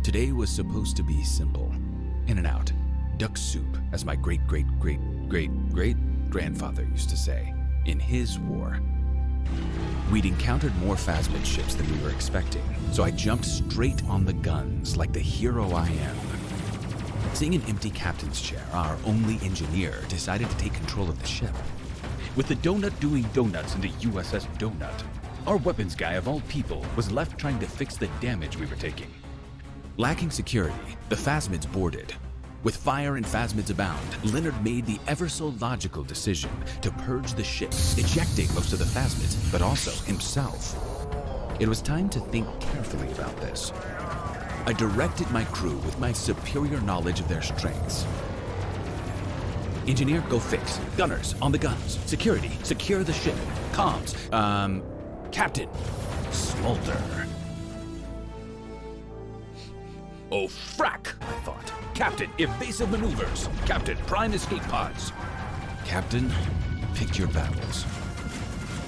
Today was supposed to be simple. In and out. Duck soup, as my great-great-great-great-grandfather used to say, in his war. We'd encountered more Phasmid ships than we were expecting, so I jumped straight on the guns like the hero I am. Seeing an empty captain's chair, our only engineer decided to take control of the ship. With the donut doing donuts in the USS Donut, our weapons guy of all people was left trying to fix the damage we were taking. Lacking security, the Phasmids boarded. With fire and Phasmids abound, Leonard made the ever-so-logical decision to purge the ship, ejecting most of the Phasmids, but also himself. It was time to think carefully about this. I directed my crew with my superior knowledge of their strengths. Engineer, go fix. Gunners, on the guns. Security, secure the ship. Comms, Captain, smolder. Oh, frack, I thought. Captain, evasive maneuvers. Captain, prime escape pods. Captain, pick your battles.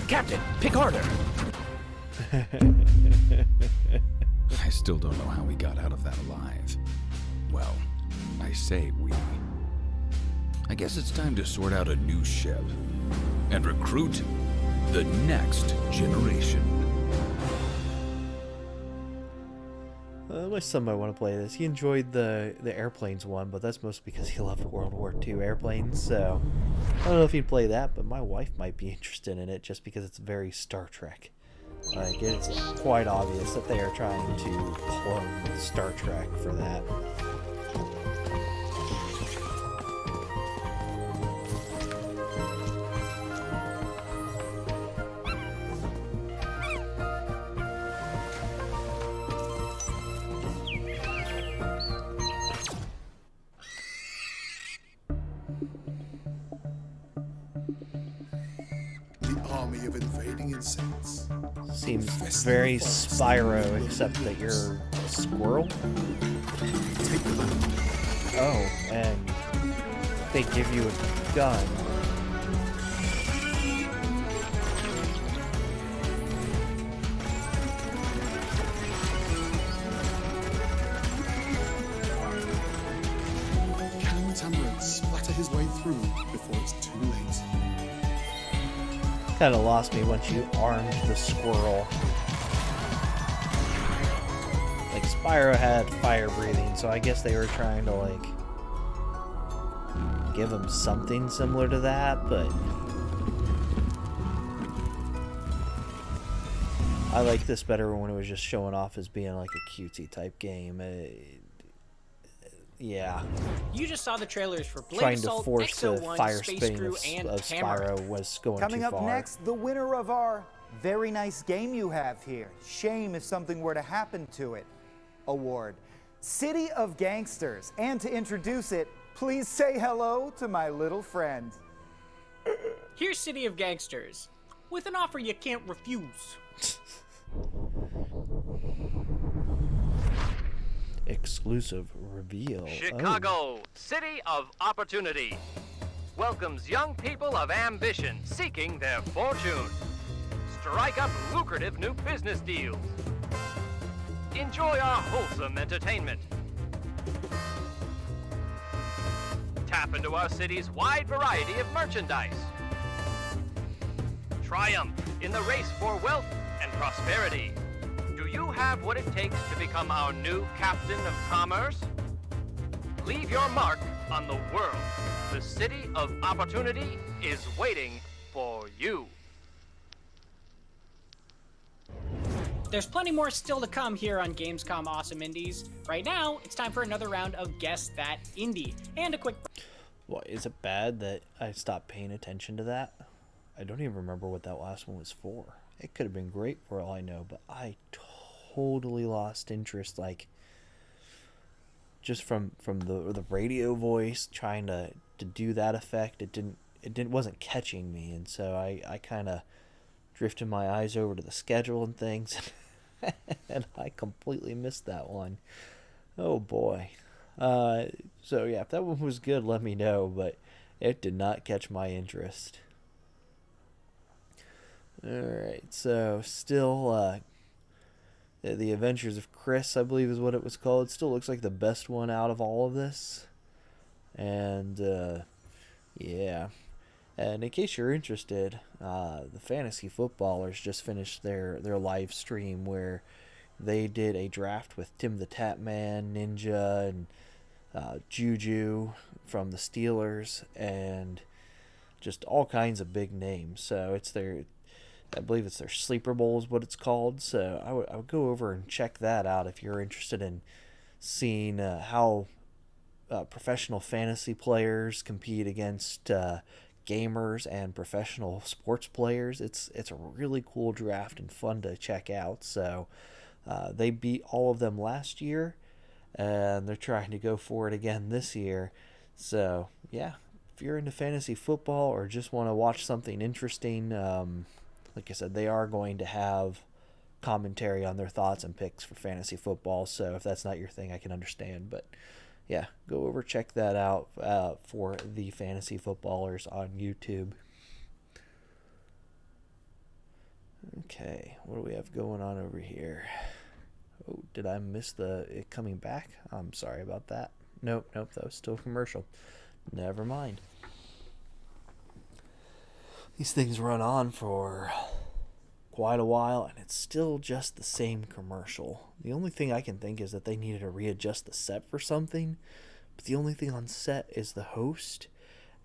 Captain, pick harder. I still don't know how we got out of that alive. Well, I say we. I guess it's time to sort out a new ship and recruit the next generation. My son might want to play this. He enjoyed the airplanes one, but that's mostly because he loved World War II airplanes, so I don't know if he'd play that, but my wife might be interested in it just because it's very Star Trek. Like, it's quite obvious that they are trying to clone Star Trek for that. Seems very Spyro, except that you're a squirrel. Oh, and they give you a gun. Can Tamarind splatter his way through before it's too late? Kind of lost me once you armed the squirrel. Like, Spyro had fire breathing, so I guess they were trying to, like, give him something similar to that, but I like this better when it was just showing off as being like a cutesy type game. Yeah. You just saw the trailers for Blade Trying to Assault, force the XO1, fire Space spin Crew, of and Spyro Tamara. was going Coming too up far. next, the winner of our very nice game you have here. Shame if something were to happen to it. Award. City of Gangsters. And to introduce it, please say hello to my little friend. Here's City of Gangsters, with an offer you can't refuse. Exclusive reveal. Chicago, City of Opportunity, welcomes young people of ambition seeking their fortune. Strike up lucrative new business deals. Enjoy our wholesome entertainment. Tap into our city's wide variety of merchandise. Triumph in the race for wealth and prosperity. Do you have what it takes to become our new captain of commerce? Leave your mark on the world. The City of Opportunity is waiting for you. There's plenty more still to come here on Gamescom Awesome Indies. Right now, it's time for another round of Guess That Indie, and a quick... What, is it bad that I stopped paying attention to that? I don't even remember what that last one was for. It could have been great for all I know, but I totally lost interest, like, just from the radio voice trying to do that effect. It wasn't catching me, and so I kind of drifted my eyes over to the schedule and things, and I completely missed that one. Oh boy. So yeah, if that one was good, let me know, but it did not catch my interest. Alright, so still The Adventures of Chris, I believe is what it was called. Still looks like the best one out of all of this. And yeah. And in case you're interested, the Fantasy Footballers just finished their live stream where they did a draft with Tim the Tatman, Ninja, and Juju from the Steelers, and just all kinds of big names. So it's I believe it's their Sleeper Bowl is what it's called. So I would go over and check that out if you're interested in seeing how professional fantasy players compete against gamers and professional sports players. It's a really cool draft and fun to check out. So they beat all of them last year, and they're trying to go for it again this year. So yeah, if you're into fantasy football or just want to watch something interesting, like I said, they are going to have commentary on their thoughts and picks for fantasy football. So if that's not your thing, I can understand, but yeah, go over, check that out for the Fantasy Footballers on YouTube. Okay, what do we have going on over here? Oh, did I miss it coming back? I'm sorry about that. Nope, that was still a commercial. Never mind. These things run on for quite a while, and it's still just the same commercial. The only thing I can think is that they needed to readjust the set for something, but the only thing on set is the host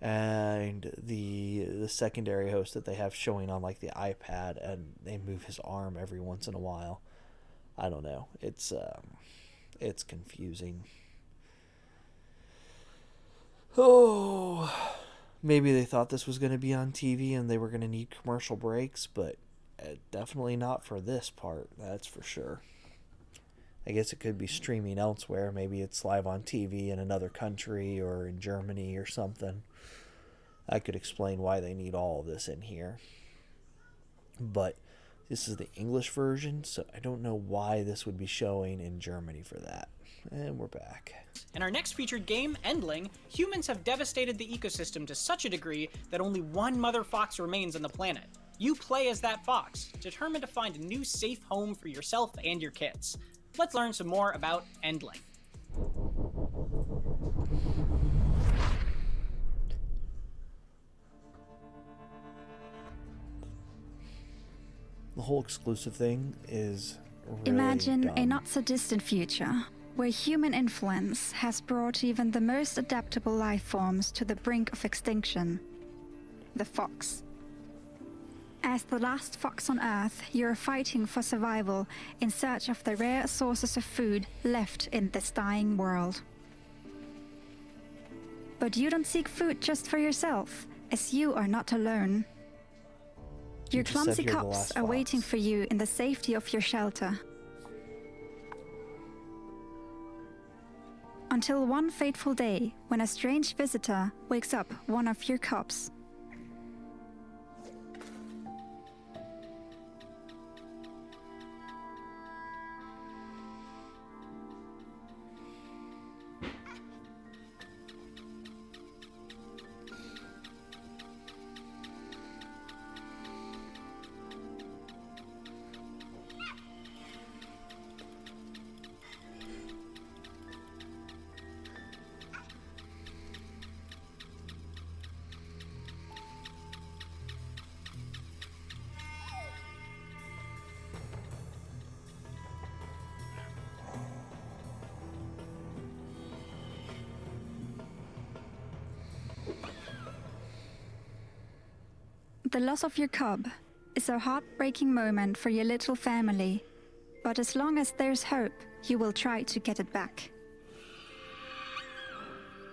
and the secondary host that they have showing on like the iPad, and they move his arm every once in a while. I don't know. It's confusing. Oh, maybe they thought this was going to be on TV and they were going to need commercial breaks, but definitely not for this part, that's for sure. I guess it could be streaming elsewhere. Maybe it's live on TV in another country or in Germany or something. I could explain why they need all of this in here. But this is the English version, so I don't know why this would be showing in Germany for that. And we're back. In our next featured game, Endling, humans have devastated the ecosystem to such a degree that only one mother fox remains on the planet. You play as that fox, determined to find a new safe home for yourself and your kits. Let's learn some more about Endling. The whole exclusive thing is really Imagine dumb. a not-so-distant future where human influence has brought even the most adaptable life forms to the brink of extinction. The fox. As the last fox on Earth, you're fighting for survival in search of the rare sources of food left in this dying world. But you don't seek food just for yourself, as you are not alone. Your clumsy cops are waiting for you in the safety of your shelter. Until one fateful day, when a strange visitor wakes up one of your cops. The loss of your cub is a heartbreaking moment for your little family, But as long as there's hope, you will try to get it back.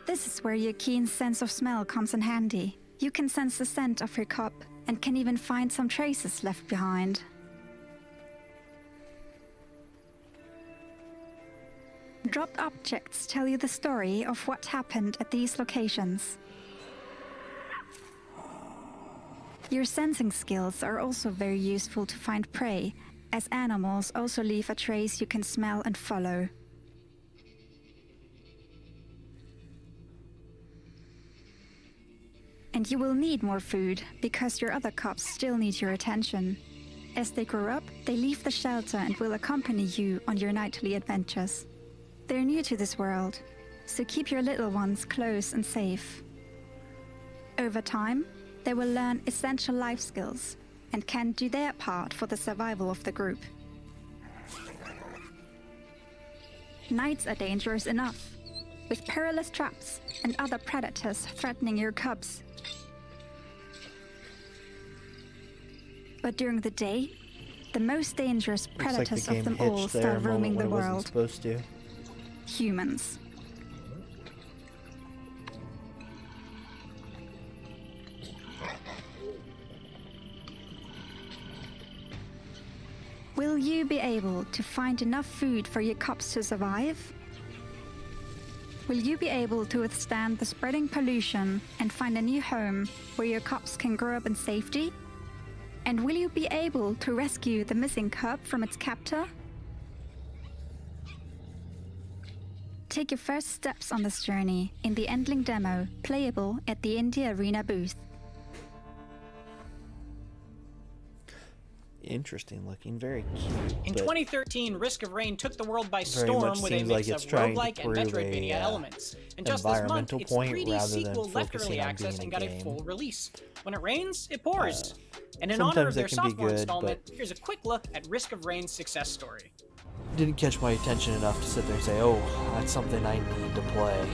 This is where your keen sense of smell comes in handy. You can sense the scent of your cup and can even find some traces left behind. Dropped objects tell you the story of what happened at these locations. Your sensing skills are also very useful to find prey, as animals also leave a trace you can smell and follow. And you will need more food, because your other cubs still need your attention. As they grow up, they leave the shelter and will accompany you on your nightly adventures. They're new to this world, so keep your little ones close and safe. Over time, they will learn essential life skills and can do their part for the survival of the group. Nights are dangerous enough, with perilous traps and other predators threatening your cubs. But during the day, the most dangerous predators of them all start roaming the world. Humans. Will you be able to find enough food for your cubs to survive? Will you be able to withstand the spreading pollution and find a new home where your cubs can grow up in safety? And will you be able to rescue the missing cub from its captor? Take your first steps on this journey in the Endling demo, playable at the Indie Arena booth. Interesting looking, very cute. In 2013, Risk of Rain took the world by storm with a mix of roguelike and Metroidvania elements. And just this month, its 3D sequel left early access and got a full release. When it rains, it pours. And in honor of their sophomore installment, here's a quick look at Risk of Rain's success story. Didn't catch my attention enough to sit there and say, oh, that's something I need to play.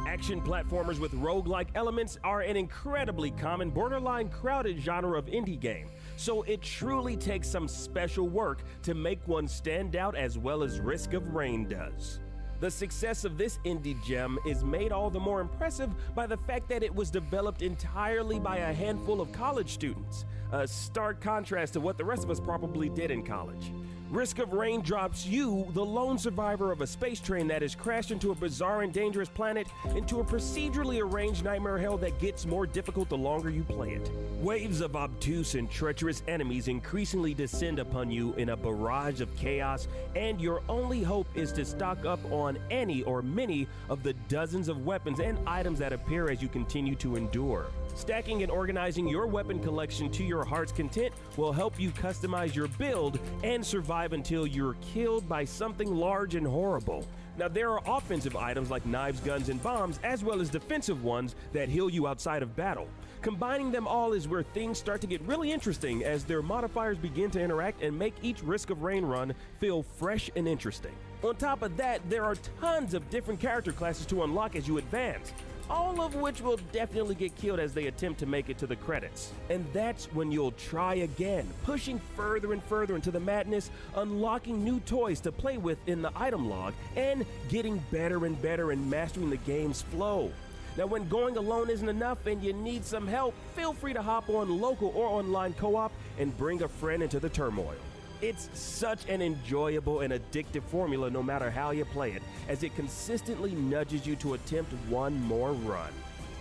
Action platformers with roguelike elements are an incredibly common, borderline crowded genre of indie game, so it truly takes some special work to make one stand out as well as Risk of Rain does. The success of this indie gem is made all the more impressive by the fact that it was developed entirely by a handful of college students, a stark contrast to what the rest of us probably did in college. Risk of Rain drops you, the lone survivor of a space train that has crashed into a bizarre and dangerous planet, into a procedurally arranged nightmare hell that gets more difficult the longer you play it. Waves of obtuse and treacherous enemies increasingly descend upon you in a barrage of chaos, and your only hope is to stock up on any or many of the dozens of weapons and items that appear as you continue to endure. Stacking and organizing your weapon collection to your heart's content will help you customize your build and survive until you're killed by something large and horrible. Now, there are offensive items like knives, guns, and bombs, as well as defensive ones that heal you outside of battle. Combining them all is where things start to get really interesting as their modifiers begin to interact and make each Risk of Rain run feel fresh and interesting. On top of that, there are tons of different character classes to unlock as you advance, all of which will definitely get killed as they attempt to make it to the credits. And that's when you'll try again, pushing further and further into the madness, unlocking new toys to play with in the item log, and getting better and better and mastering the game's flow. Now, when going alone isn't enough and you need some help, feel free to hop on local or online co-op and bring a friend into the turmoil. It's such an enjoyable and addictive formula no matter how you play it, as it consistently nudges you to attempt one more run.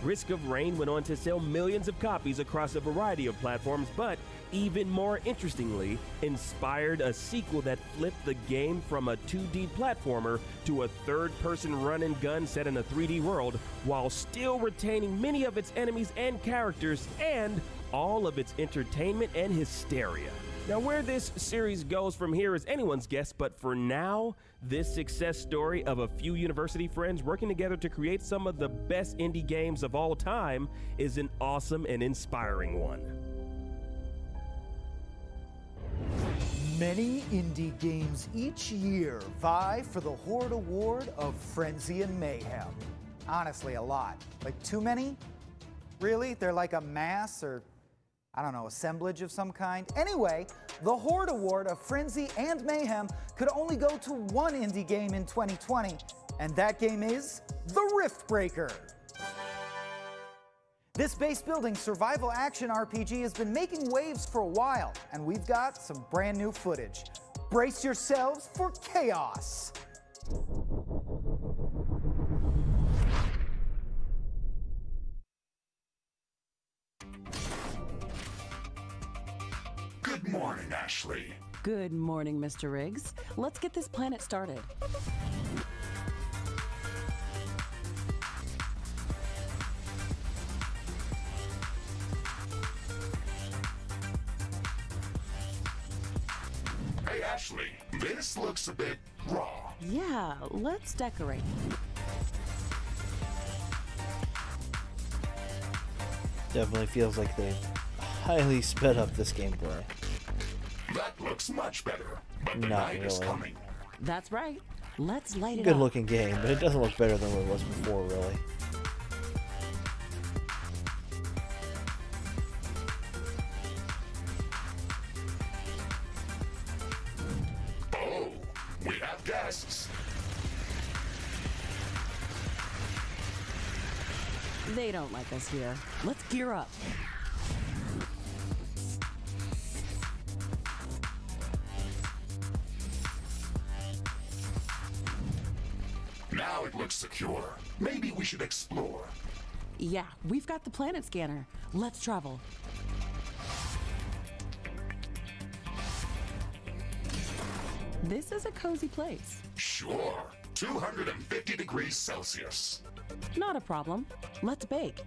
Risk of Rain went on to sell millions of copies across a variety of platforms, but even more interestingly, inspired a sequel that flipped the game from a 2D platformer to a third-person run-and-gun set in a 3D world, while still retaining many of its enemies and characters and all of its entertainment and hysteria. Now, where this series goes from here is anyone's guess, but for now, this success story of a few university friends working together to create some of the best indie games of all time is an awesome and inspiring one. Many indie games each year vie for the Horde Award of Frenzy and Mayhem. Honestly, a lot. Like, too many? Really? They're like a mass or, I don't know, assemblage of some kind? Anyway, the Horde Award of Frenzy and Mayhem could only go to one indie game in 2020, and that game is The Riftbreaker. This base-building survival action RPG has been making waves for a while, and we've got some brand new footage. Brace yourselves for chaos! Good morning, Ashley. Good morning, Mr. Riggs. Let's get this planet started. Hey, Ashley, this looks a bit raw. Yeah, let's decorate. Definitely feels like they've highly sped up this gameplay. That looks much better, but the Not night is really. coming. That's right. Let's light it Good up. looking game, but it doesn't look better than what it was before, really. Oh, we have guests. They don't like us here. Let's gear up. Now it looks secure. Maybe we should explore. Yeah, we've got the planet scanner. Let's travel. This is a cozy place. Sure. 250 degrees Celsius. Not a problem. Let's bake.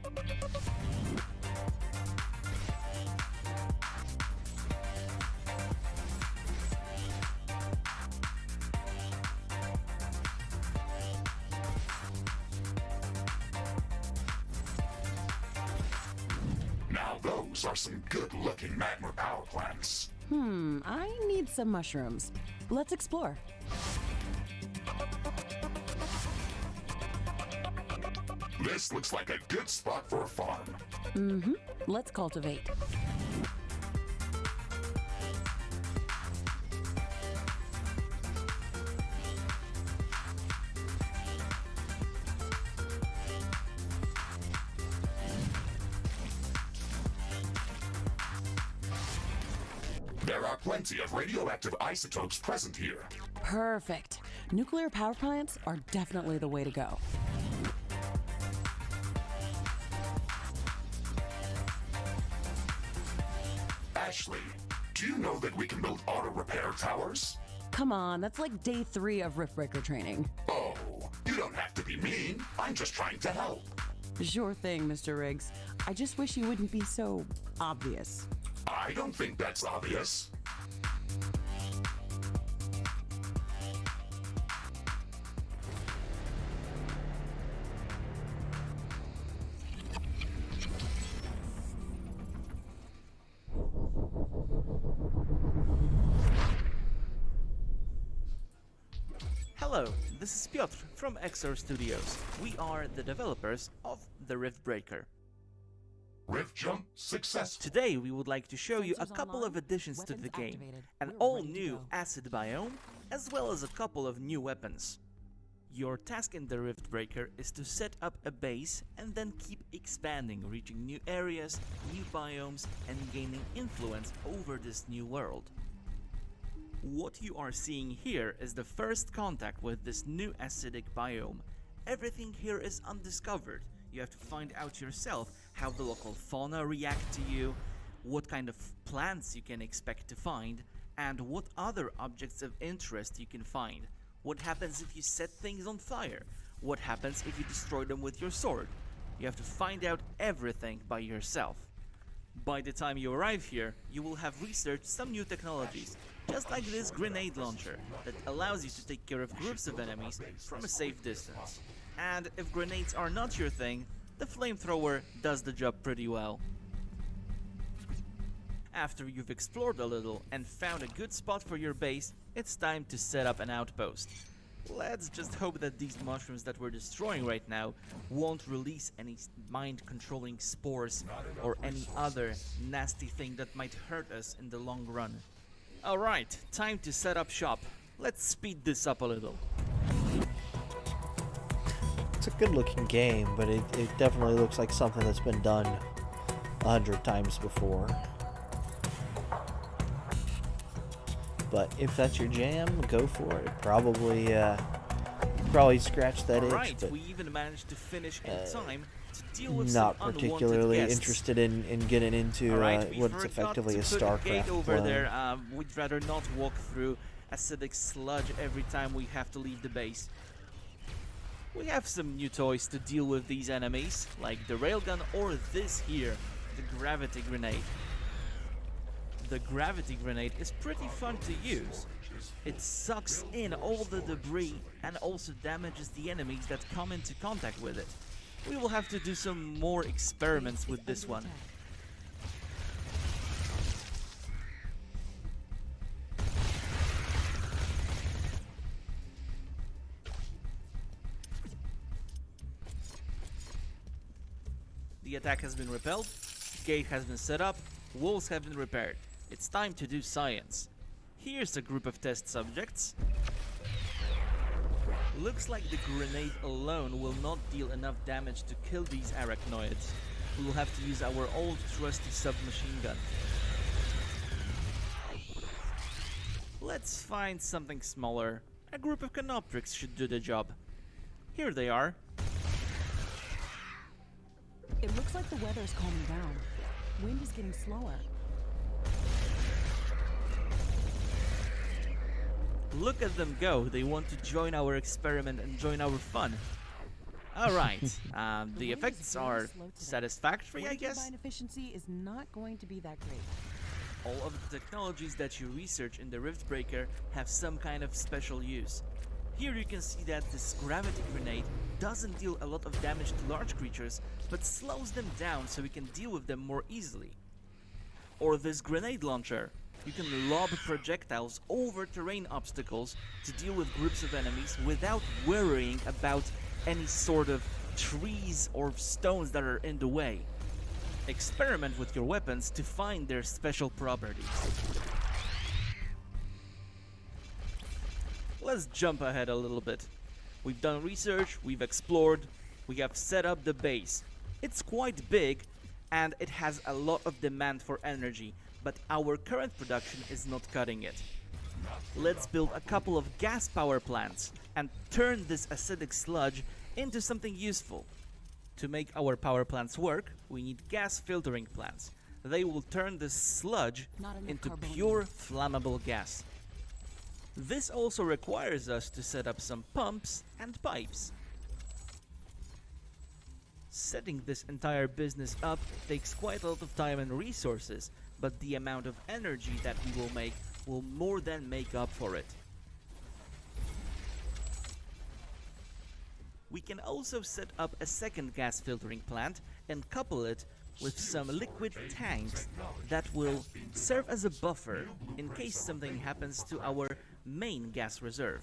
Now those are some good-looking magma power plants. I need some mushrooms. Let's explore. This looks like a good spot for a farm. Let's cultivate. There are plenty of radioactive isotopes present here. Perfect. Nuclear power plants are definitely the way to go. Ashley, do you know that we can build auto repair towers? Come on, that's like day 3 of Riftbreaker training. Oh, you don't have to be mean. I'm just trying to help. Sure thing, Mr. Riggs. I just wish you wouldn't be so obvious. I don't think that's obvious. Hello, this is Piotr from XR Studios. We are the developers of the Riftbreaker. Rift jump successful. Today we would like to show you a Sensors couple online, of additions to weapons the game. activated. An We're all ready to new go. acid biome, as well as a couple of new weapons. Your task in the Riftbreaker is to set up a base and then keep expanding, reaching new areas, new biomes, and gaining influence over this new world. What you are seeing here is the first contact with this new acidic biome. Everything here is undiscovered. You have to find out yourself how the local fauna react to you, what kind of plants you can expect to find, and what other objects of interest you can find. What happens if you set things on fire? What happens if you destroy them with your sword? You have to find out everything by yourself. By the time you arrive here, you will have researched some new technologies, just like this grenade launcher that allows you to take care of groups of enemies from a safe distance. And if grenades are not your thing, the flamethrower does the job pretty well. After you've explored a little and found a good spot for your base, it's time to set up an outpost. Let's just hope that these mushrooms that we're destroying right now won't release any mind-controlling spores or any other nasty thing that might hurt us in the long run. Alright, time to set up shop. Let's speed this up a little. It's a good looking game, but it definitely looks like something that's been done 100 times before. But if that's your jam, go for it. Probably scratch that itch. Alright, but we even managed to finish in time to deal with not some particularly unwanted guests. interested in getting into what's effectively a StarCraft gate over clone. there. We'd rather not walk through acidic sludge every time we have to leave the base. We have some new toys to deal with these enemies, like the railgun or this here, the gravity grenade. The gravity grenade is pretty fun to use. It sucks in all the debris and also damages the enemies that come into contact with it. We will have to do some more experiments with this one. The attack has been repelled, gate has been set up, walls have been repaired. It's time to do science. Here's a group of test subjects. Looks like the grenade alone will not deal enough damage to kill these arachnoids. We will have to use our old trusty submachine gun. Let's find something smaller. A group of canoptrics should do the job. Here they are. It looks like the weather is calming down. Wind is getting slower. Look at them go. They want to join our experiment and join our fun. Alright, the effects are satisfactory, I guess. Turbine efficiency is not going to be that great. All of the technologies that you research in the Riftbreaker have some kind of special use. Here you can see that this gravity grenade doesn't deal a lot of damage to large creatures, but slows them down so we can deal with them more easily. Or this grenade launcher. You can lob projectiles over terrain obstacles to deal with groups of enemies without worrying about any sort of trees or stones that are in the way. Experiment with your weapons to find their special properties. Let's jump ahead a little bit. We've done research, we've explored, we have set up the base. It's quite big and it has a lot of demand for energy, but our current production is not cutting it. Let's build a couple of gas power plants and turn this acidic sludge into something useful. To make our power plants work, we need gas filtering plants. They will turn this sludge into pure flammable gas. This also requires us to set up some pumps and pipes. Setting this entire business up takes quite a lot of time and resources, but the amount of energy that we will make will more than make up for it. We can also set up a second gas filtering plant and couple it with some liquid tanks that will serve as a buffer in case something happens to our main gas reserve.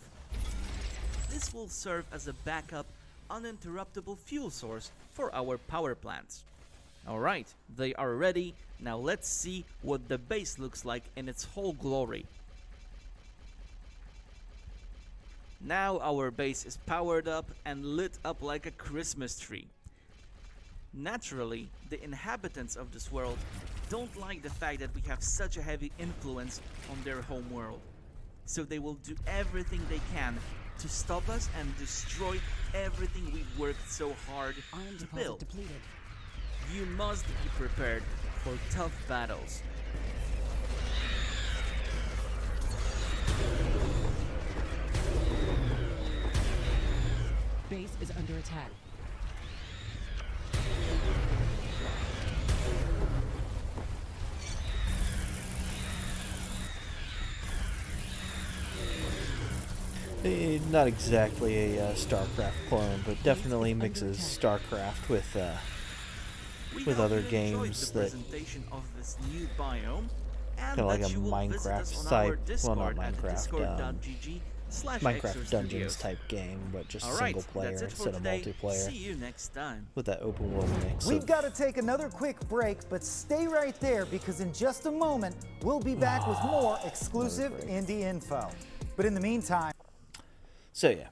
This will serve as a backup, uninterruptible fuel source for our power plants. Alright, they are ready. Now let's see what the base looks like in its whole glory. Now our base is powered up and lit up like a Christmas tree. Naturally, the inhabitants of this world don't like the fact that we have such a heavy influence on their home world. So they will do everything they can to stop us and destroy everything we've worked so hard to build. Depleted. You must be prepared for tough battles. Base is under attack. Not exactly a StarCraft clone, but definitely mixes StarCraft with other games the that presentation of this new biome. kind of like a Minecraft type, well, not Minecraft, Minecraft Dungeons type game, but just single player instead of multiplayer. See you next time. With that open world mix. We've got to take another quick break, but stay right there because in just a moment, we'll be back with more exclusive indie info. But in the meantime... So yeah,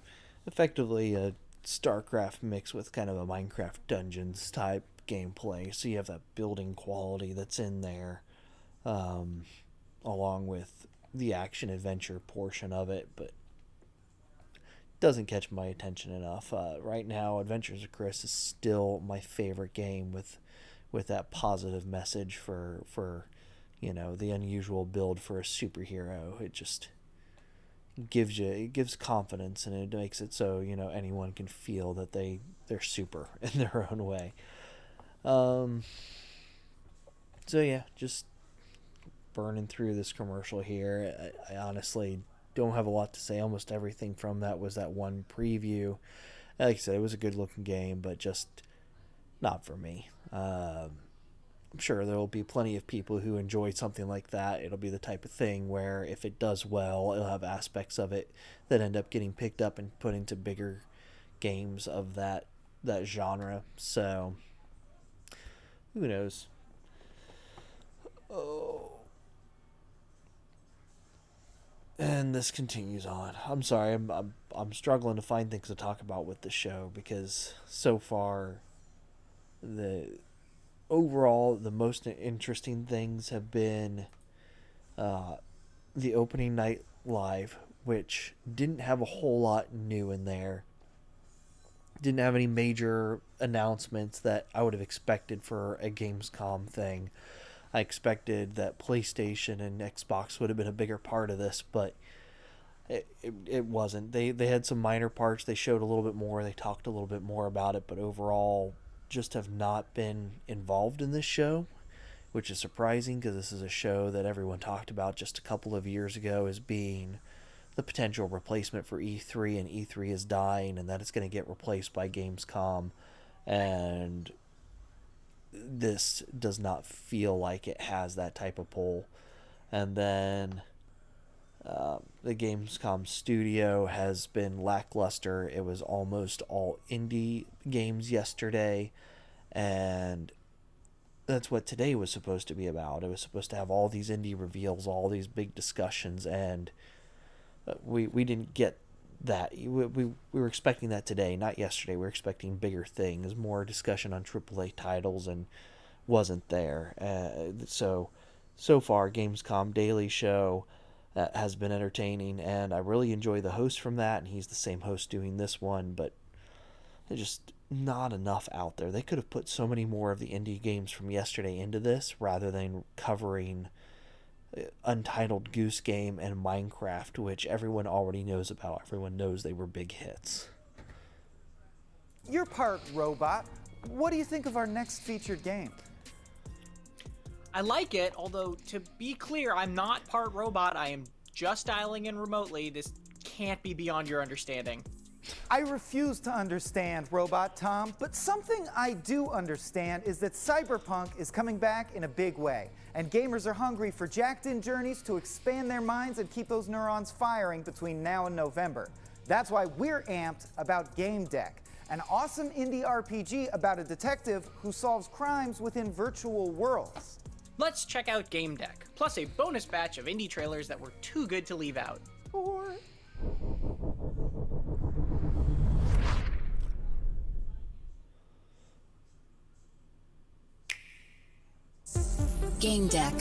effectively a StarCraft mix with kind of a Minecraft Dungeons type gameplay. So you have that building quality that's in there, along with the action adventure portion of it, but doesn't catch my attention enough. Right now, Adventures of Chris is still my favorite game with that positive message for the unusual build for a superhero. It just gives confidence, and it makes it so anyone can feel that they're super in their own way. So yeah, just burning through this commercial here. I honestly don't have a lot to say. Almost everything from that was that one preview. Like I said, it was a good looking game, but just not for me. I'm sure there will be plenty of people who enjoy something like that. It'll be the type of thing where if it does well, it'll have aspects of it that end up getting picked up and put into bigger games of that genre. So who knows? Oh. And this continues on. I'm sorry, I'm struggling to find things to talk about with the show because so far the most interesting things have been the opening night live, which didn't have a whole lot new in there. Didn't have any major announcements that I would have expected for a Gamescom thing. I expected that PlayStation and Xbox would have been a bigger part of this, but it wasn't. They had some minor parts. They showed a little bit more. They talked a little bit more about it, but overall just have not been involved in this show, which is surprising because this is a show that everyone talked about just a couple of years ago as being the potential replacement for E3, and E3 is dying, and that it's going to get replaced by Gamescom, and this does not feel like it has that type of pull. And then the Gamescom studio has been lackluster. It was almost all indie games yesterday, and that's what today was supposed to be about. It was supposed to have all these indie reveals, all these big discussions, and we didn't get that. We were expecting that today, not yesterday. We were expecting bigger things, more discussion on AAA titles, and wasn't there. So far, Gamescom Daily Show has been entertaining, and I really enjoy the host from that, and he's the same host doing this one, but there's just not enough out there. They could have put so many more of the indie games from yesterday into this rather than covering Untitled Goose Game and Minecraft, which everyone already knows about. Everyone knows they were big hits. You're part robot. What do you think of our next featured game? I like it, although to be clear, I'm not part robot. I am just dialing in remotely. This can't be beyond your understanding. I refuse to understand, Robot Tom, but something I do understand is that Cyberpunk is coming back in a big way, and gamers are hungry for jacked-in journeys to expand their minds and keep those neurons firing between now and November. That's why we're amped about Game Deck, an awesome indie RPG about a detective who solves crimes within virtual worlds. Let's check out Game Deck, plus a bonus batch of indie trailers that were too good to leave out. Game Deck,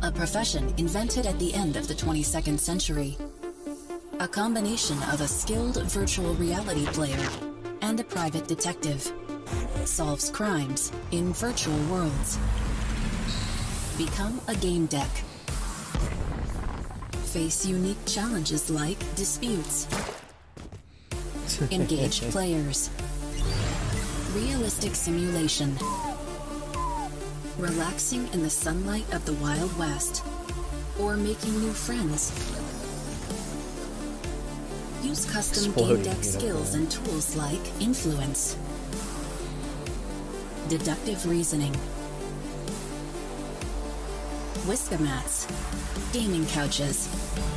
a profession invented at the end of the 22nd century. A combination of a skilled virtual reality player and a private detective. Solves crimes in virtual worlds. Become a Game Deck. Face unique challenges like disputes. Engage players. Realistic simulation. Relaxing in the sunlight of the Wild West, or making new friends. Use custom Game Deck skills and tools like influence, deductive reasoning, Whiskamats, gaming couches,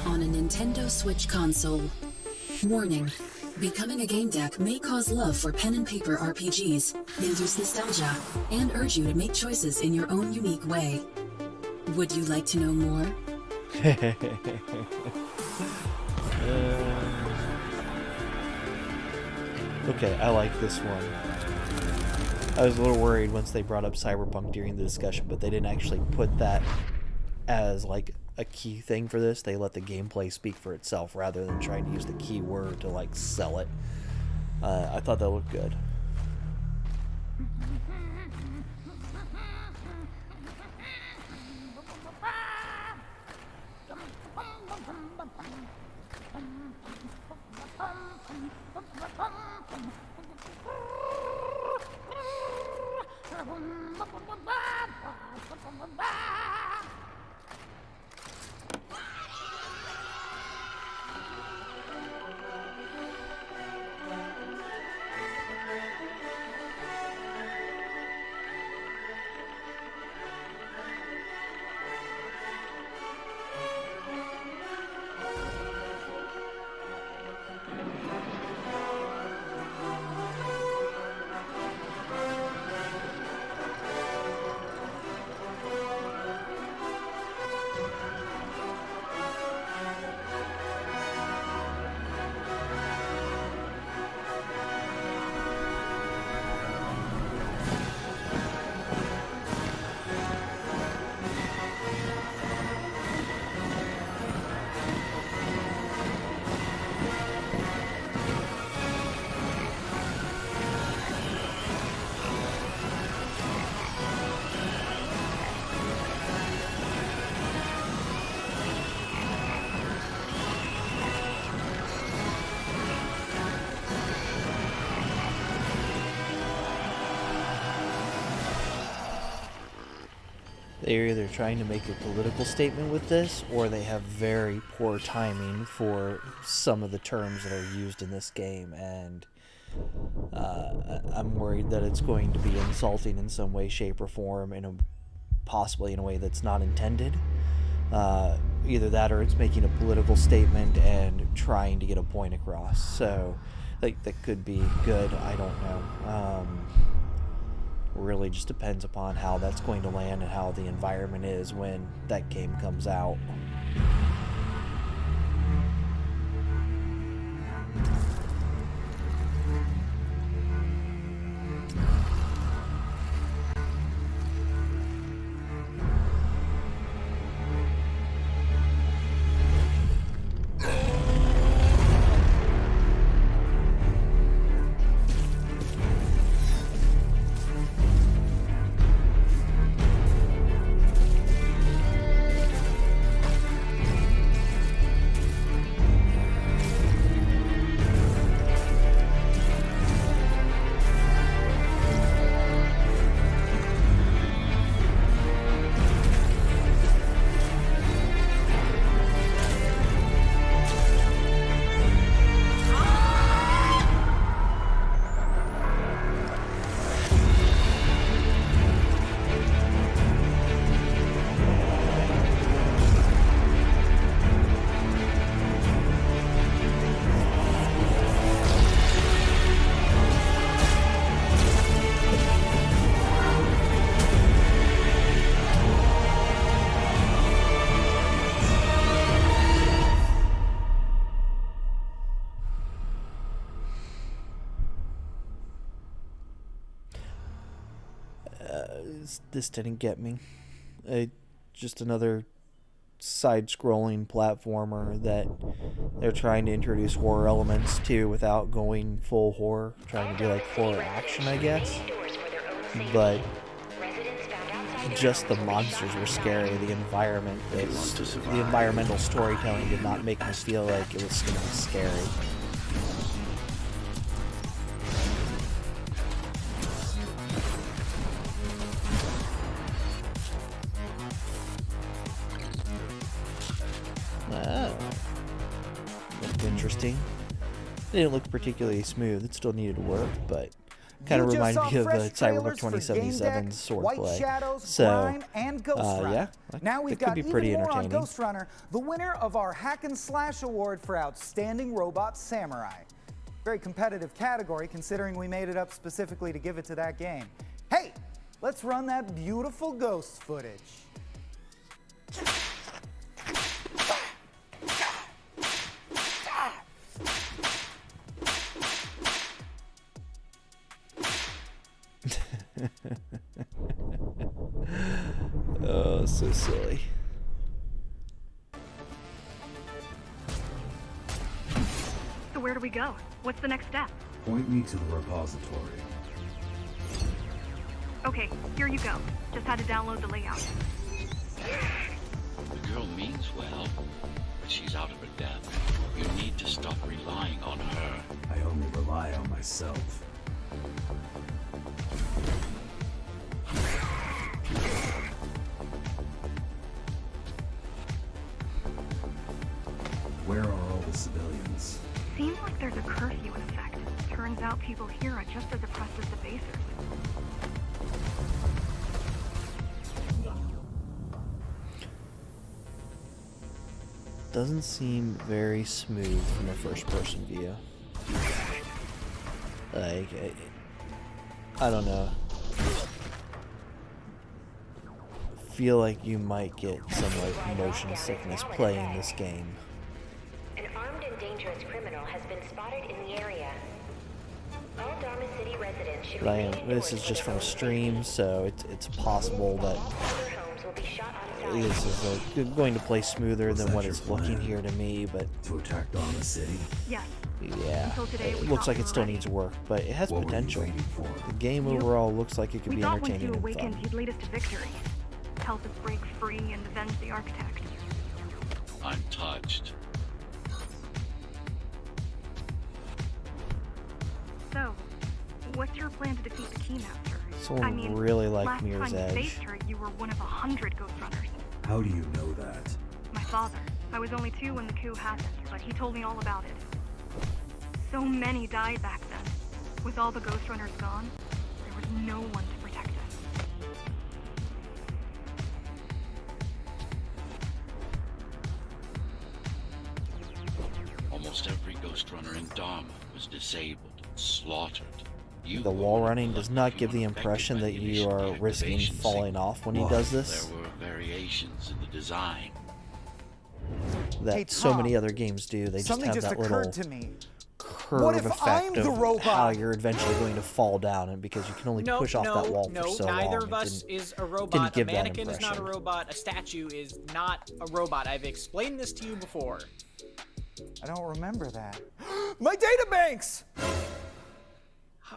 on a Nintendo Switch console. Warning, becoming a game deck may cause love for pen and paper RPGs, induce nostalgia, and urge you to make choices in your own unique way. Would you like to know more? Okay, I like this one. I was a little worried once they brought up Cyberpunk during the discussion, but they didn't actually put that as like a key thing for this. They let the gameplay speak for itself rather than trying to use the keyword to like sell it. I thought that looked good. They're either trying to make a political statement with this, or they have very poor timing for some of the terms that are used in this game, and I'm worried that it's going to be insulting in some way, shape, or form, possibly in a way that's not intended. Either that, or it's making a political statement and trying to get a point across. So, like, that could be good. I don't know. Really just depends upon how that's going to land and how the environment is when that game comes out. This didn't get me. Just another side-scrolling platformer that they're trying to introduce horror elements to without going full horror, trying to do like horror action, I guess. But just the monsters were scary. The environment, the environmental storytelling did not make me feel like it was going to be scary. Looked interesting. It didn't look particularly smooth. It still needed work, but Kind of You just reminded saw me of the fresh Cyberpunk trailers for 2077 Game Deck, swordplay. White Shadows, So, Grime, and Ghost Runner. yeah, Now we've that could got be even pretty more on entertaining. Ghost Runner, the winner of our Hack and Slash Award for Outstanding Robot Samurai. Very competitive category considering we made it up specifically to give it to that game. Hey, let's run that beautiful Ghost footage. Oh, so silly. So where do we go? What's the next step? Point me to the repository. Okay, here you go. Just had to download the layout. The girl means well, but she's out of her depth. You need to stop relying on her. I only rely on myself. Where are all the civilians? Seems like there's a curfew in effect. Turns out people here are just as oppressed as the basers. Doesn't seem very smooth from a first-person view. Like, I don't know. Feel like you might get some like motion sickness playing this game. An armed and dangerous criminal has been spotted in the area. All Dharma City residents should remain This is just from a stream, so it's possible that this is going to play smoother than what it's looking here to me, but to attack Dharma City? Yes. Yeah, it looks like it still needs work, but it has potential. The game overall looks like it could be entertaining and once you fun. awakened, you'd lead us to victory. Help us break free and avenge the architect. I'm touched. So, what's your plan to defeat the Keymaster? Someone really liked Mirror's last time you Edge. faced her, you were one of 100 Ghost Runners. How do you know that? My father. I was only 2 when the coup happened, but he told me all about it. So many died back then. With all the Ghost Runners gone, there was no one to protect us. Almost every Ghost Runner in Dharma was disabled, slaughtered. The wall running does not give the impression that you are risking falling off when he does this. There were variations in the design. That Hey, so Tom, many other games do. They just something have just that occurred little to me. curve What if effect I'm the of robot? how you're eventually going to fall down, and because you can only push off that wall for so long. Neither of it us didn't- is a didn't robot. A give that mannequin is not a impression. robot. A statue is not a robot. I've explained this to you before. I don't remember that. My databanks!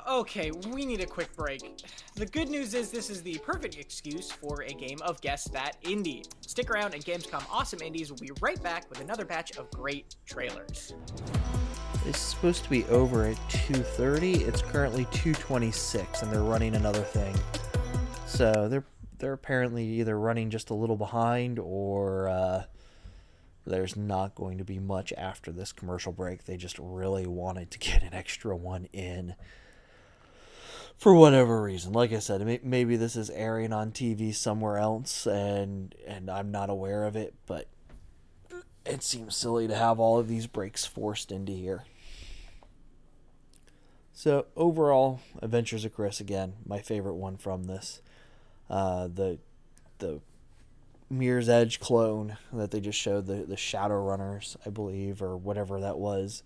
Okay, we need a quick break. The good news is this is the perfect excuse for a game of Guess That Indie. Stick around and Gamescom Awesome Indies will be right back with another batch of great trailers. It's supposed to be over at 2:30. It's currently 2:26, and they're running another thing. So they're apparently either running just a little behind, or there's not going to be much after this commercial break. They just really wanted to get an extra one in. For whatever reason, like I said, maybe this is airing on TV somewhere else, and I'm not aware of it, but it seems silly to have all of these breaks forced into here. So overall, Adventures of Chris, again, my favorite one from this. The Mirror's Edge clone that they just showed, the Shadowrunners, I believe, or whatever that was.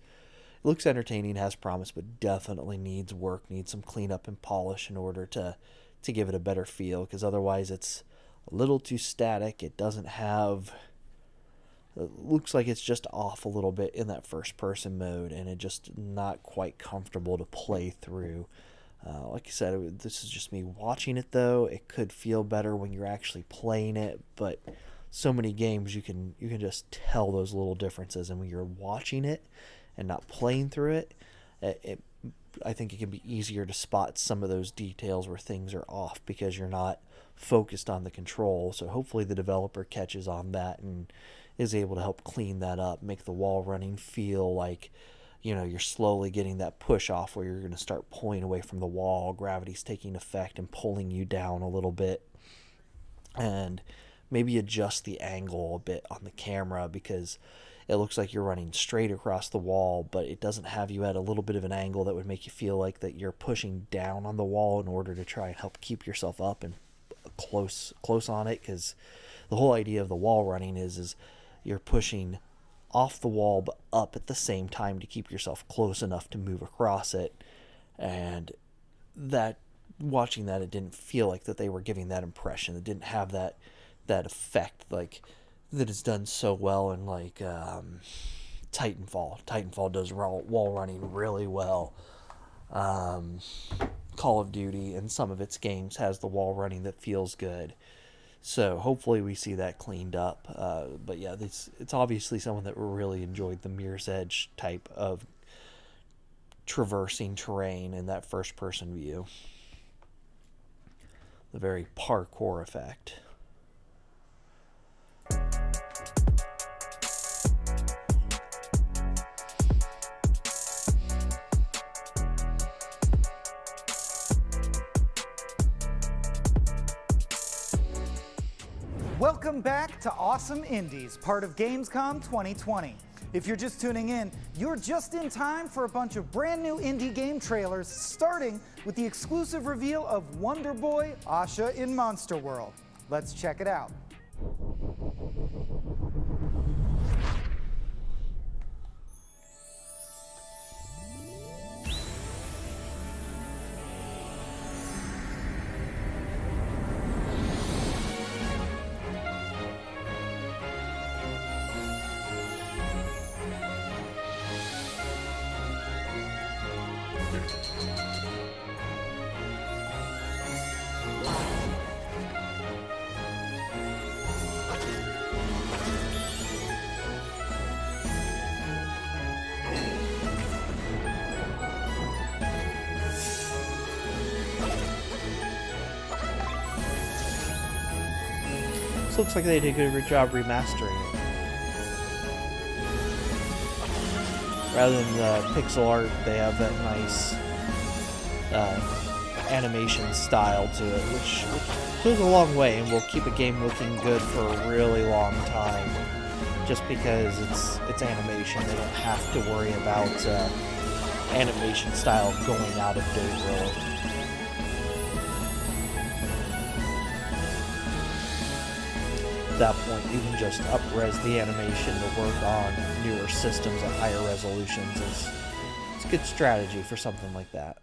It looks entertaining, has promise, but definitely needs work, needs some cleanup and polish in order to give it a better feel, because otherwise it's a little too static. It doesn't have... It looks like it's just off a little bit in that first-person mode, and it just not quite comfortable to play through. Like I said, this is just me watching it, though. It could feel better when you're actually playing it, but so many games you can just tell those little differences, and when you're watching it and not playing through it, I think it can be easier to spot some of those details where things are off because you're not focused on the control. So hopefully the developer catches on that and is able to help clean that up, make the wall running feel like, you're slowly getting that push off where you're going to start pulling away from the wall. Gravity's taking effect and pulling you down a little bit. And maybe adjust the angle a bit on the camera, because it looks like you're running straight across the wall, but it doesn't have you at a little bit of an angle that would make you feel like that you're pushing down on the wall in order to try and help keep yourself up and close on it. Because the whole idea of the wall running is you're pushing off the wall but up at the same time to keep yourself close enough to move across it. And that, watching that, it didn't feel like that they were giving that impression. It didn't have that effect like that is done so well in like Titanfall. Titanfall does wall running really well. Call of Duty and some of its games has the wall running that feels good. So hopefully we see that cleaned up. But yeah, it's obviously someone that really enjoyed the Mirror's Edge type of traversing terrain in that first-person view. The very parkour effect. Welcome back to Awesome Indies, part of Gamescom 2020. If you're just tuning in, you're just in time for a bunch of brand new indie game trailers, starting with the exclusive reveal of Wonder Boy Asha in Monster World. Let's check it out. This looks like they did a good job remastering it. Rather than the pixel art, they have that nice animation style to it, which goes a long way and will keep a game looking good for a really long time. Just because it's animation, they don't have to worry about animation style going out of date, really. At that point, you can just up-res the animation to work on newer systems at higher resolutions. It's a good strategy for something like that.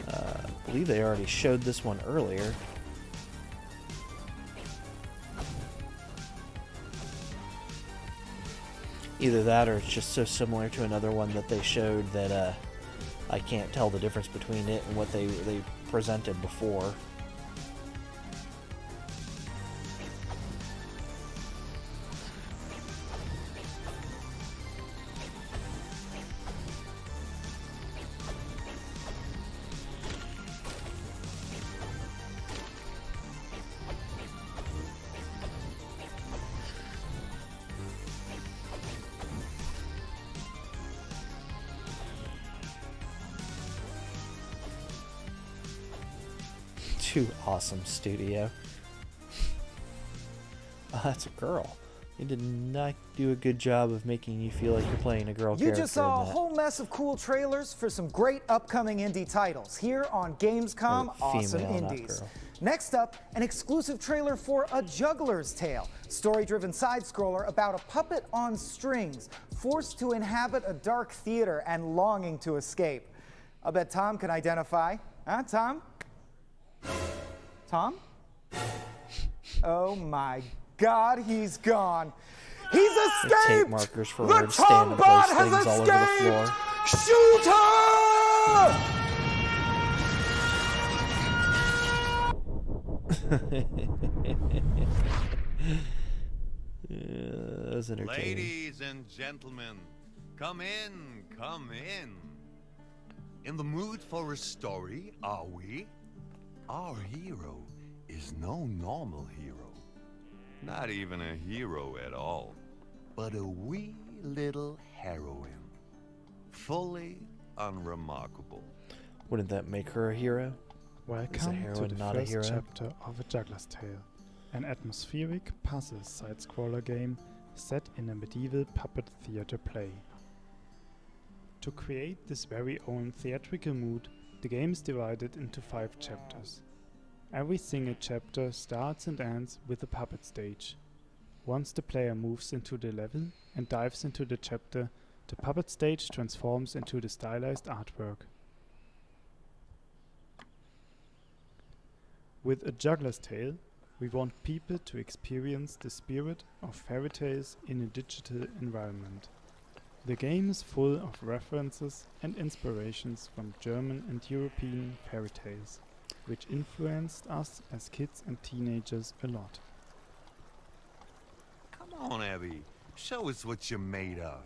I believe they already showed this one earlier. Either that or it's just so similar to another one that they showed that I can't tell the difference between it and what they presented before. Too awesome, studio. Oh, that's a girl. You did not do a good job of making you feel like you're playing a girl character. You just saw a whole mess of cool trailers for some great upcoming indie titles here on Gamescom Awesome Indies. Next up, an exclusive trailer for A Juggler's Tale, story-driven side-scroller about a puppet on strings, forced to inhabit a dark theater and longing to escape. I bet Tom can identify. Huh, Tom? Tom? Oh my God, he's gone. He's escaped! Tape markers for the words stand in place, things all over the floor. Shoot That was entertaining. Ladies and gentlemen, come in, come in. In the mood for a story, are we? Our hero is no normal hero. Not even a hero at all, but a wee little heroine. Fully unremarkable. Wouldn't that make her a hero? Is a Welcome to heroine the not a first hero? chapter of A Juggler's Tale, an atmospheric puzzle side-scroller game set in a medieval puppet theater play. To create this very own theatrical mood, the game is divided into 5 chapters. Every single chapter starts and ends with a puppet stage. Once the player moves into the level and dives into the chapter, the puppet stage transforms into the stylized artwork. With A Juggler's Tale, we want people to experience the spirit of fairy tales in a digital environment. The game is full of references and inspirations from German and European fairy tales, which influenced us as kids and teenagers a lot. Come on, Abby. Show us what you're made of.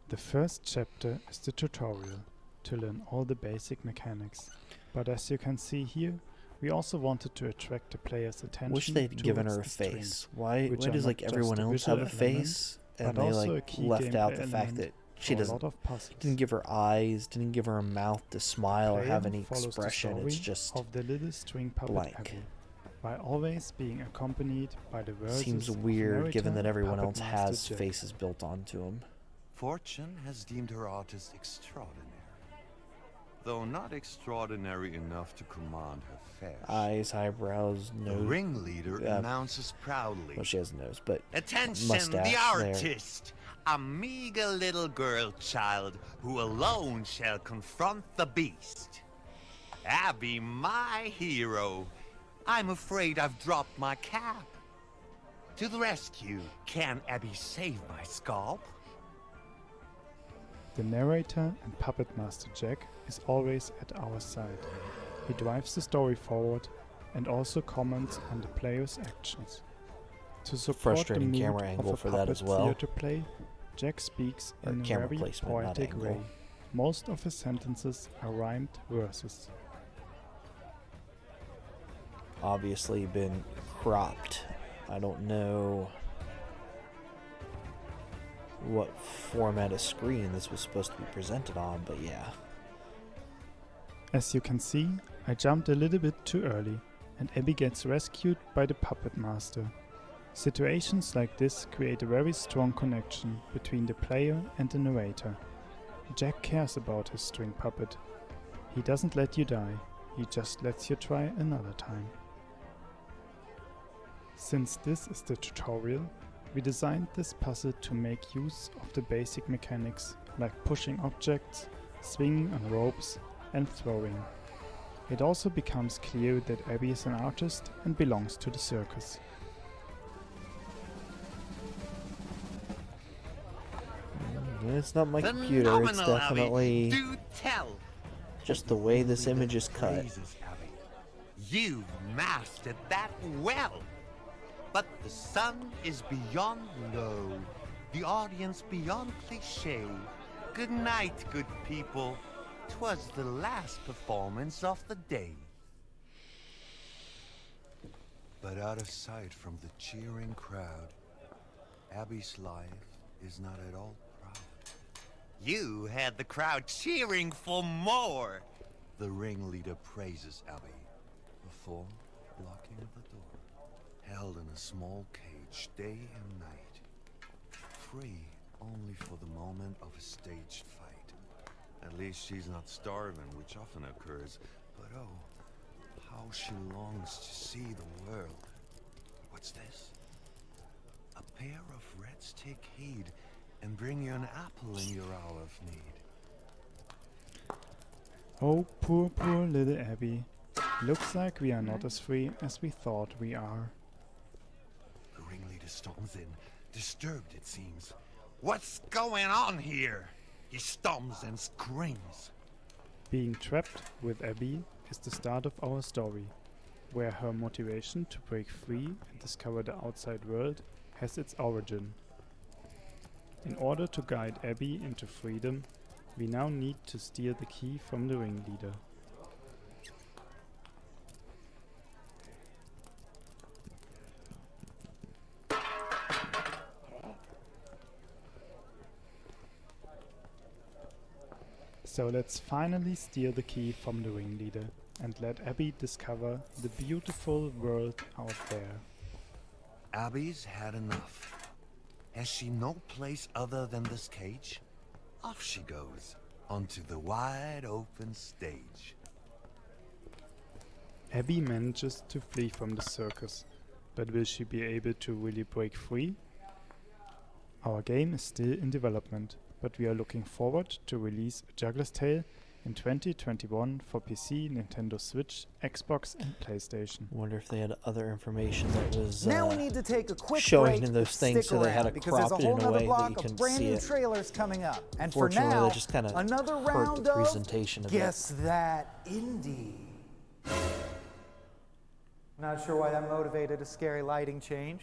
The first chapter is the tutorial, to learn all the basic mechanics. But as you can see here, we also wanted to attract the player's attention. Wish they'd given her a towards the strings, face. Why which does are like not everyone just a else have a visual element, face? And but they also a like key left out gameplay the fact element that she for a doesn't lot of puzzles. didn't give her eyes, didn't give her a mouth to smile or Player have any follows the expression. It's story just of the little string puppet blank. Abby, while always being accompanied by the verses Seems of weird given narrator that everyone Puppet else Master has Jack. faces built onto them. Fortune has deemed her artist extraordinary. Though not extraordinary enough to command her fair. Eyes, eyebrows, The nose. ringleader announces proudly. Well, she has a nose, but Attention, mustache the there. artist! A meager little girl child who alone shall confront the beast. Abby, my hero. I'm afraid I've dropped my cap. To the rescue. Can Abby save my scalp? The narrator and Puppet Master Jack is always at our side. He drives the story forward and also comments on the player's actions. To support Frustrating the mood camera of angle a for that as puppet well. theater play, Jack speaks Or in a camera very placement, not poetic angle. way. Most of his sentences are rhymed verses. Obviously been cropped. I don't know what format of screen this was supposed to be presented on, but yeah. As you can see, I jumped a little bit too early, and Abby gets rescued by the Puppet Master. Situations like this create a very strong connection between the player and the narrator. Jack cares about his string puppet. He doesn't let you die, he just lets you try another time. Since this is the tutorial, we designed this puzzle to make use of the basic mechanics like pushing objects, swinging on ropes, and throwing. It also becomes clear that Abby is an artist and belongs to the circus. It's not my computer, it's Phenomenal, Abby. definitely Do tell. just the way this image is cut. Praises, Abby. You've mastered that well. But the sun is beyond low, the audience beyond cliché. Good night, good people. 'Twas the last performance of the day. But out of sight from the cheering crowd, Abby's life is not at all proud. You had the crowd cheering for more. The ringleader praises Abby before locking the door. Held in a small cage day and night. Free only for the moment of a staged fight. At least she's not starving, which often occurs. But oh, how she longs to see the world. What's this? A pair of reds take heed and bring you an apple in your hour of need. Oh, poor, poor little Abby. Looks like we are not as free as we thought we are. The ringleader storms in, disturbed it seems. What's going on here? He stomps and screams. Being trapped with Abby is the start of our story, where her motivation to break free and discover the outside world has its origin. In order to guide Abby into freedom, we now need to steal the key from the ringleader. So let's finally steal the key from the ringleader and let Abby discover the beautiful world out there. Abby's had enough. Has she no place other than this cage? Off she goes, onto the wide open stage. Abby manages to flee from the circus, but will she be able to really break free? Our game is still in development, but we are looking forward to release A Juggler's Tale in 2021 for PC, Nintendo Switch, Xbox and PlayStation. Wonder if they had other information that was Now we need to take a quick showing break. in those things, Stick so they had to around, because there's crop a it whole in a nother way that block you of couldn't brand see new it. trailers coming up. And for Fortunately, now, that just kind of another hurt round the of presentation of Guess That Indie. Not sure why that motivated a scary lighting change.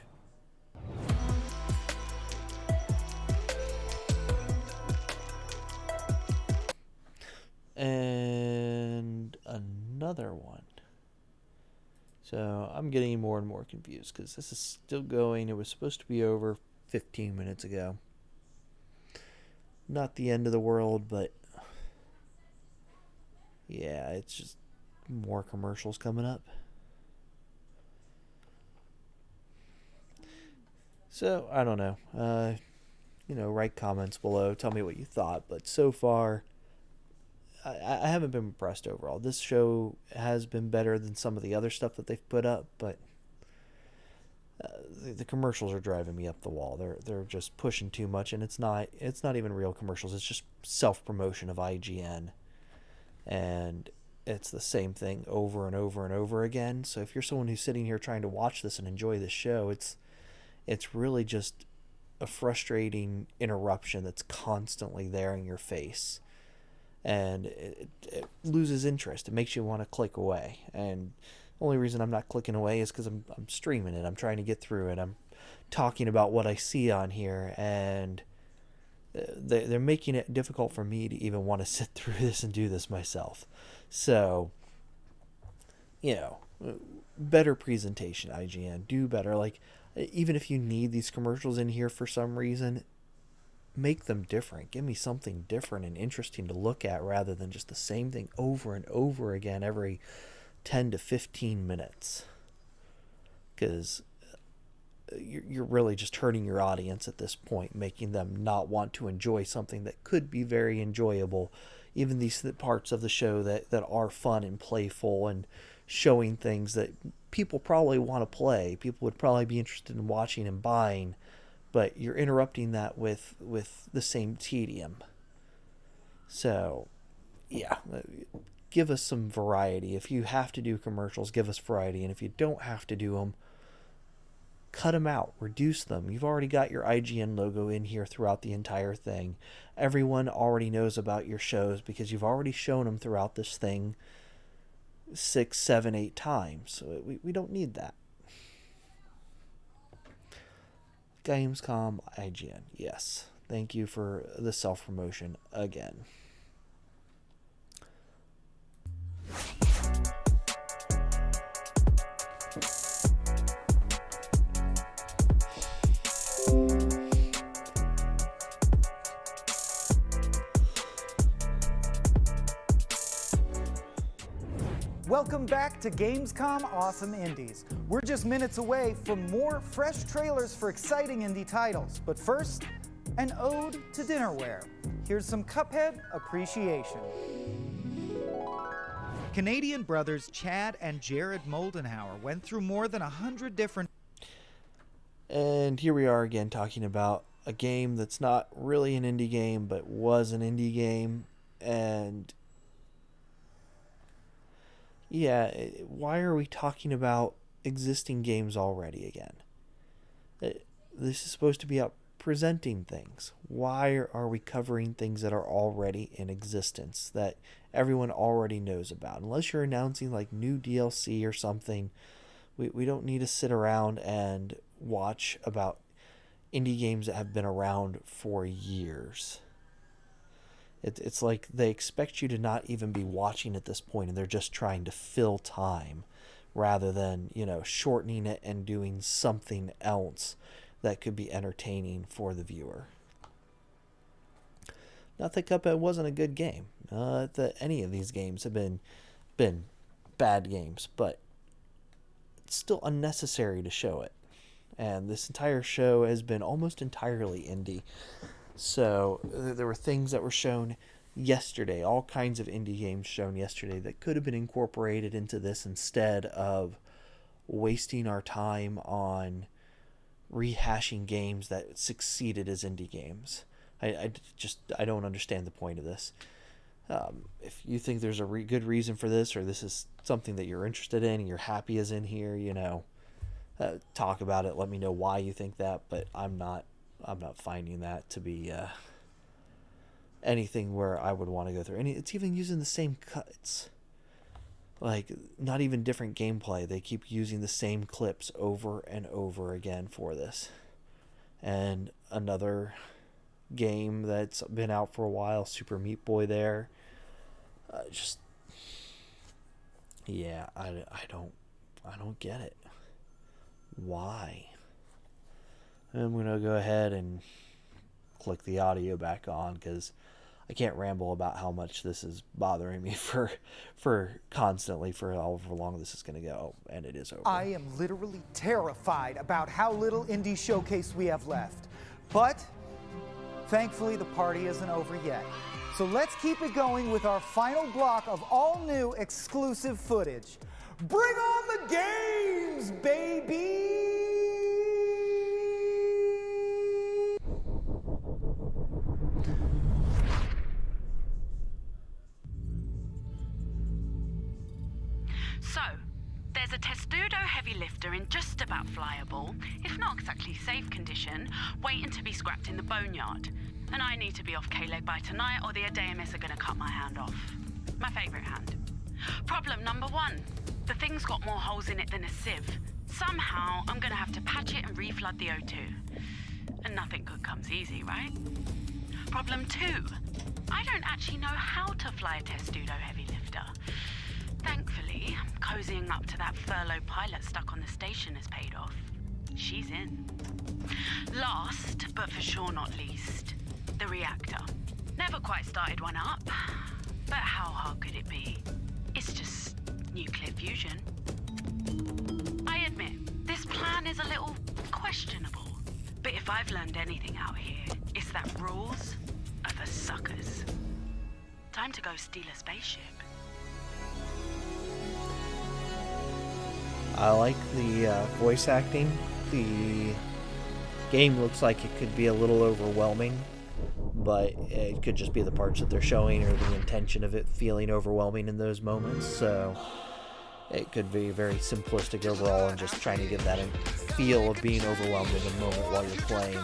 And another one. So I'm getting more and more confused because this is still going. It was supposed to be over 15 minutes ago. Not the end of the world, but yeah, it's just more commercials coming up. So I don't know. Write comments below. Tell me what you thought. But so far, I haven't been impressed overall. This show has been better than some of the other stuff that they've put up, but the commercials are driving me up the wall. They're just pushing too much, and it's not even real commercials. It's just self-promotion of IGN, and it's the same thing over and over and over again. So if you're someone who's sitting here trying to watch this and enjoy this show, it's really just a frustrating interruption that's constantly there in your face. And it loses interest. It makes you want to click away. And the only reason I'm not clicking away is because I'm streaming it. I'm trying to get through it. I'm talking about what I see on here. And they're making it difficult for me to even want to sit through this and do this myself. So, better presentation, IGN. Do better. Like, even if you need these commercials in here for some reason, make them different. Give me something different and interesting to look at rather than just the same thing over and over again every 10 to 15 minutes. Because you're really just hurting your audience at this point, making them not want to enjoy something that could be very enjoyable. Even these parts of the show that are fun and playful and showing things that people probably want to play. People would probably be interested in watching and buying. But you're interrupting that with the same tedium. So, yeah, give us some variety. If you have to do commercials, give us variety. And if you don't have to do them, cut them out. Reduce them. You've already got your IGN logo in here throughout the entire thing. Everyone already knows about your shows because you've already shown them throughout this thing 6, 7, 8 times. So we don't need that. Gamescom, IGN. Yes. Thank you for the self-promotion again. Welcome back to Gamescom Awesome Indies. We're just minutes away from more fresh trailers for exciting indie titles. But first, an ode to dinnerware. Here's some Cuphead appreciation. Canadian brothers Chad and Jared Moldenhauer went through more than 100 different... And here we are again talking about a game that's not really an indie game, but was an indie game. And yeah, why are we talking about existing games already again? This is supposed to be about presenting things. Why are we covering things that are already in existence, that everyone already knows about? Unless you're announcing like new DLC or something, we don't need to sit around and watch about indie games that have been around for years. It's like they expect you to not even be watching at this point, and they're just trying to fill time rather than, shortening it and doing something else that could be entertaining for the viewer. Not that Cuphead wasn't a good game. Not that any of these games have been bad games, but it's still unnecessary to show it. And this entire show has been almost entirely indie. So there were things that were shown yesterday, all kinds of indie games shown yesterday that could have been incorporated into this instead of wasting our time on rehashing games that succeeded as indie games. I don't understand the point of this. If you think there's a good reason for this, or this is something that you're interested in and you're happy is in here, talk about it. Let me know why you think that, but I'm not finding that to be anything where I would want to go through. And it's even using the same cuts. Like, not even different gameplay. They keep using the same clips over and over again for this. And another game that's been out for a while, Super Meat Boy there. I don't get it. Why? I'm going to go ahead and click the audio back on because I can't ramble about how much this is bothering me for constantly for however long this is going to go, and it is over. I am literally terrified about how little indie showcase we have left. But thankfully the party isn't over yet. So let's keep it going with our final block of all new exclusive footage. Bring on the games, baby! So, there's a Testudo heavy lifter in just about flyable, if not exactly safe condition, waiting to be scrapped in the boneyard. And I need to be off K-Leg by tonight or the Adeamis are going to cut my hand off. My favourite hand. Problem number one. The thing's got more holes in it than a sieve. Somehow, I'm going to have to patch it and reflood the O2. And nothing good comes easy, right? Problem two. I don't actually know how to fly a Testudo heavy lifter. Thankfully, cozying up to that furloughed pilot stuck on the station has paid off. She's in. Last, but for sure not least, the reactor. Never quite started one up, but how hard could it be? It's just nuclear fusion. I admit, this plan is a little questionable, but if I've learned anything out here, it's that rules are for suckers. Time to go steal a spaceship. I like the voice acting. The game looks like it could be a little overwhelming, but it could just be the parts that they're showing or the intention of it feeling overwhelming in those moments. So it could be very simplistic overall and just trying to get that feel of being overwhelmed in the moment while you're playing.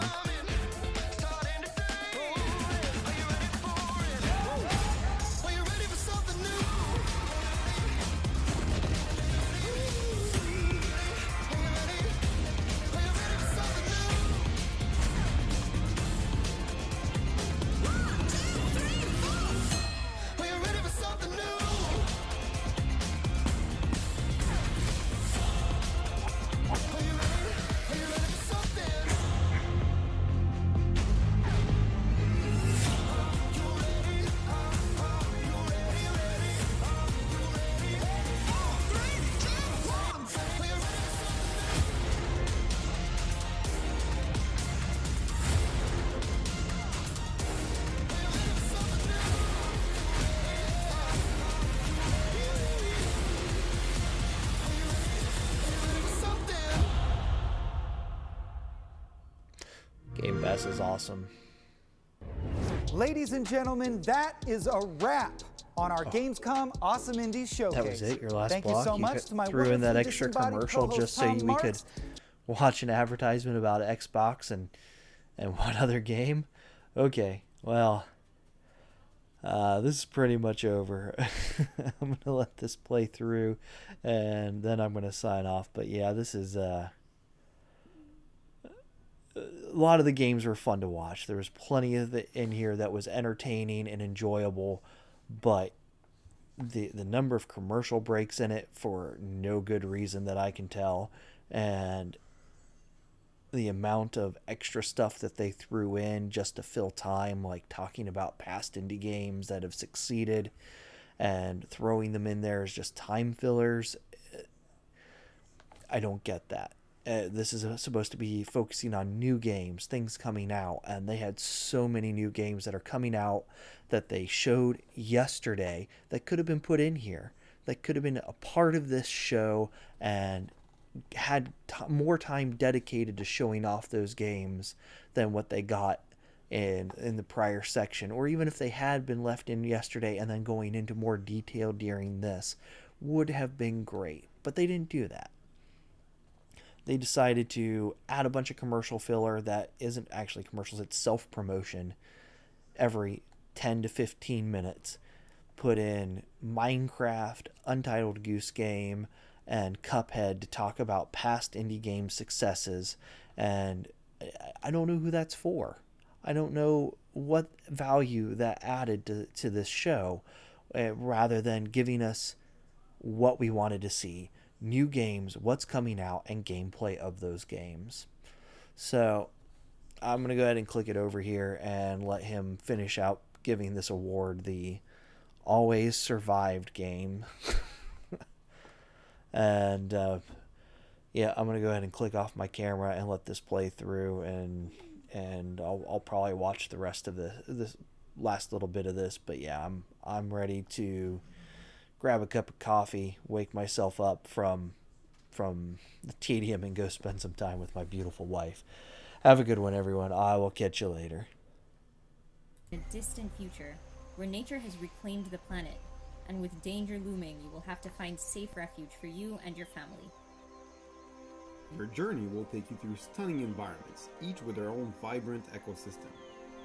Game Pass is awesome. Ladies and gentlemen, that is a wrap on our Gamescom Awesome Indies Showcase. That was it, your last Thank block? you so much to my threw in that wonderfully extra disembodied commercial co-host just so Tom we Marks. could watch an advertisement about Xbox and one other game? Okay, well, this is pretty much over. I'm going to let this play through, and then I'm going to sign off. But yeah, this is... a lot of the games were fun to watch. There was plenty of it in here that was entertaining and enjoyable, but the number of commercial breaks in it for no good reason that I can tell, and the amount of extra stuff that they threw in just to fill time, like talking about past indie games that have succeeded and throwing them in there as just time fillers. I don't get that. This is supposed to be focusing on new games, things coming out, and they had so many new games that are coming out that they showed yesterday that could have been put in here, that could have been a part of this show and had more time dedicated to showing off those games than what they got in the prior section. Or even if they had been left in yesterday and then going into more detail during this, would have been great. But they didn't do that. They decided to add a bunch of commercial filler that isn't actually commercials, it's self-promotion every 10 to 15 minutes. Put in Minecraft, Untitled Goose Game, and Cuphead to talk about past indie game successes. And I don't know who that's for. I don't know what value that added to this show, rather than giving us what we wanted to see. New games, what's coming out, and gameplay of those games. So I'm going to go ahead and click it over here and let him finish out giving this award the Always Survived game. And yeah, I'm going to go ahead and click off my camera and let this play through, and I'll probably watch the rest of this last little bit of this. But yeah, I'm ready to grab a cup of coffee, wake myself up from the tedium, and go spend some time with my beautiful wife. Have a good one, everyone. I will catch you later. In a distant future, where nature has reclaimed the planet, and with danger looming, you will have to find safe refuge for you and your family. Your journey will take you through stunning environments, each with their own vibrant ecosystem.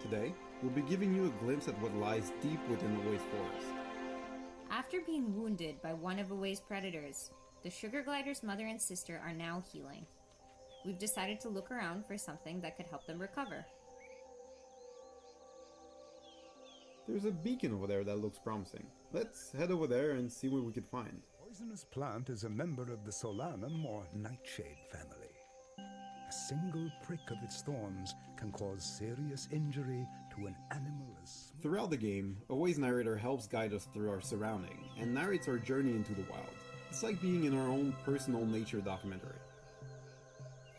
Today, we'll be giving you a glimpse at what lies deep within Away's forest. After being wounded by one of Away's predators, the sugar glider's mother and sister are now healing. We've decided to look around for something that could help them recover. There's a beacon over there that looks promising. Let's head over there and see what we can find. Poisonous plant is a member of the Solanum or nightshade family. A single prick of its thorns can cause serious injury to an animal as small. Throughout the game, Away's narrator helps guide us through our surrounding and narrates our journey into the wild. It's like being in our own personal nature documentary.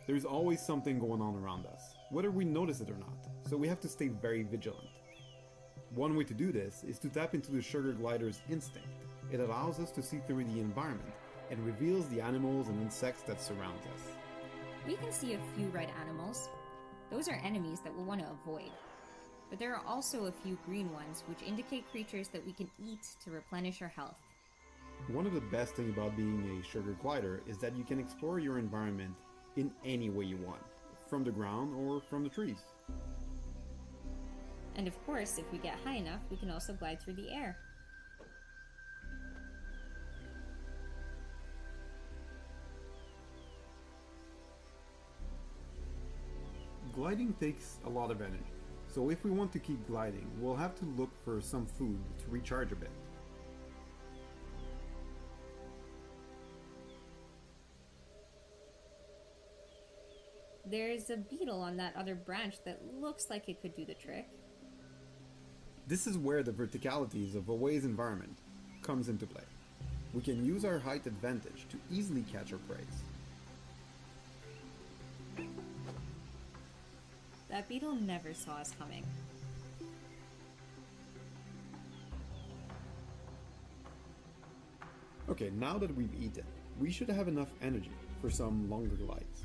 There's always something going on around us, whether we notice it or not, so we have to stay very vigilant. One way to do this is to tap into the sugar glider's instinct. It allows us to see through the environment and reveals the animals and insects that surround us. We can see a few red animals. Those are enemies that we'll want to avoid. But there are also a few green ones, which indicate creatures that we can eat to replenish our health. One of the best things about being a sugar glider is that you can explore your environment in any way you want, from the ground or from the trees. And of course, if we get high enough, we can also glide through the air. Gliding takes a lot of energy, so if we want to keep gliding, we'll have to look for some food to recharge a bit. There's a beetle on that other branch that looks like it could do the trick. This is where the verticalities of Away's environment comes into play. We can use our height advantage to easily catch our prey. That beetle never saw us coming. Okay, now that we've eaten, we should have enough energy for some longer glides.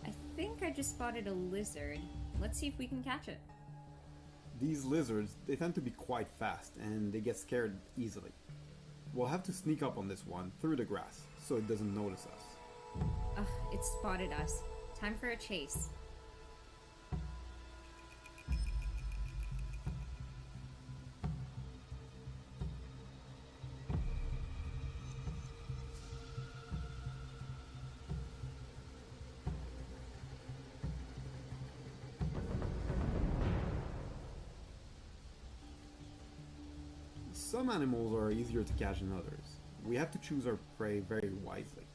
I think I just spotted a lizard. Let's see if we can catch it. These lizards, they tend to be quite fast and they get scared easily. We'll have to sneak up on this one through the grass so it doesn't notice us. Ugh, it spotted us. Time for a chase. Some animals are easier to catch than others. We have to choose our prey very wisely.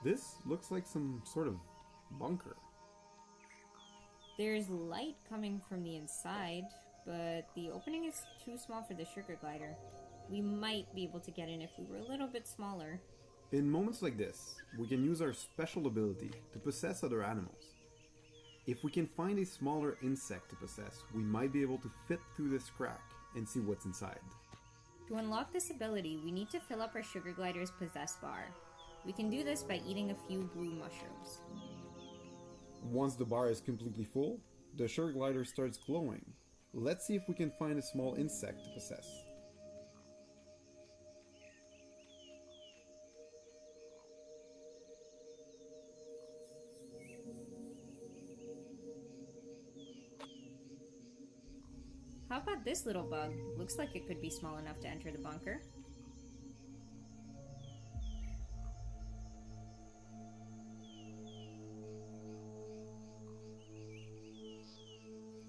This looks like some sort of bunker. There's light coming from the inside, but the opening is too small for the sugar glider. We might be able to get in if we were a little bit smaller. In moments like this, we can use our special ability to possess other animals. If we can find a smaller insect to possess, we might be able to fit through this crack and see what's inside. To unlock this ability, we need to fill up our sugar glider's possess bar. We can do this by eating a few blue mushrooms. Once the bar is completely full, the sugar glider starts glowing. Let's see if we can find a small insect to possess. How about this little bug? Looks like it could be small enough to enter the bunker.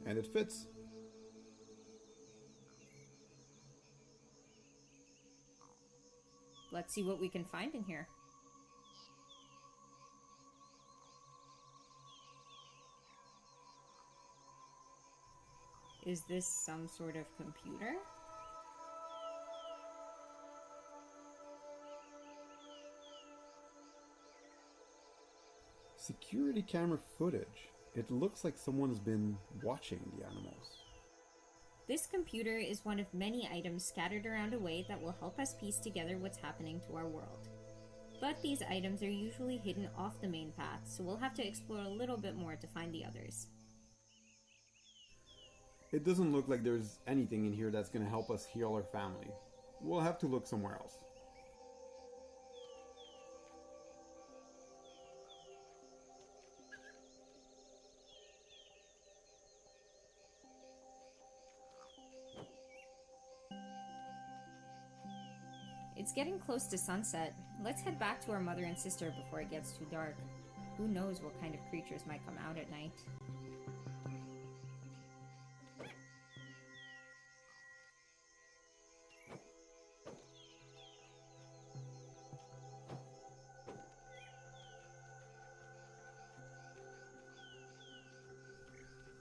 And it fits. Let's see what we can find in here. Is this some sort of computer? Security camera footage. It looks like someone has been watching the animals. This computer is one of many items scattered around a way that will help us piece together what's happening to our world. But these items are usually hidden off the main path, so we'll have to explore a little bit more to find the others. It doesn't look like there's anything in here that's going to help us heal our family. We'll have to look somewhere else. It's getting close to sunset. Let's head back to our mother and sister before it gets too dark. Who knows what kind of creatures might come out at night.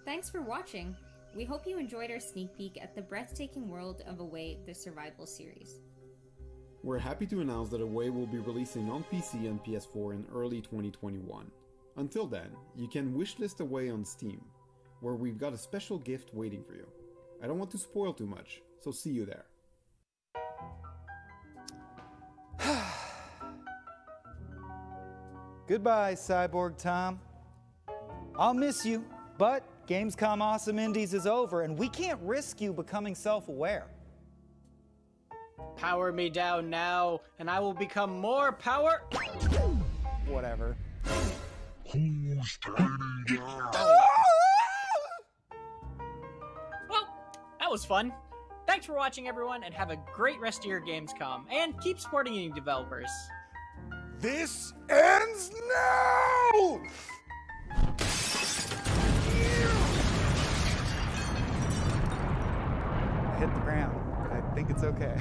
Thanks for watching! We hope you enjoyed our sneak peek at the breathtaking world of Away, the Survival series. We're happy to announce that Away will be releasing on PC and PS4 in early 2021. Until then, you can wishlist Away on Steam, where we've got a special gift waiting for you. I don't want to spoil too much, so see you there. Goodbye, Cyborg Tom. I'll miss you, but Gamescom Awesome Indies is over, and we can't risk you becoming self-aware. Power me down now, and I will become more power... Whatever. Who's turning down? Well, that was fun. Thanks for watching, everyone, and have a great rest of your Gamescom, and keep supporting indie developers. This ends now! I hit the ground, but I think it's okay.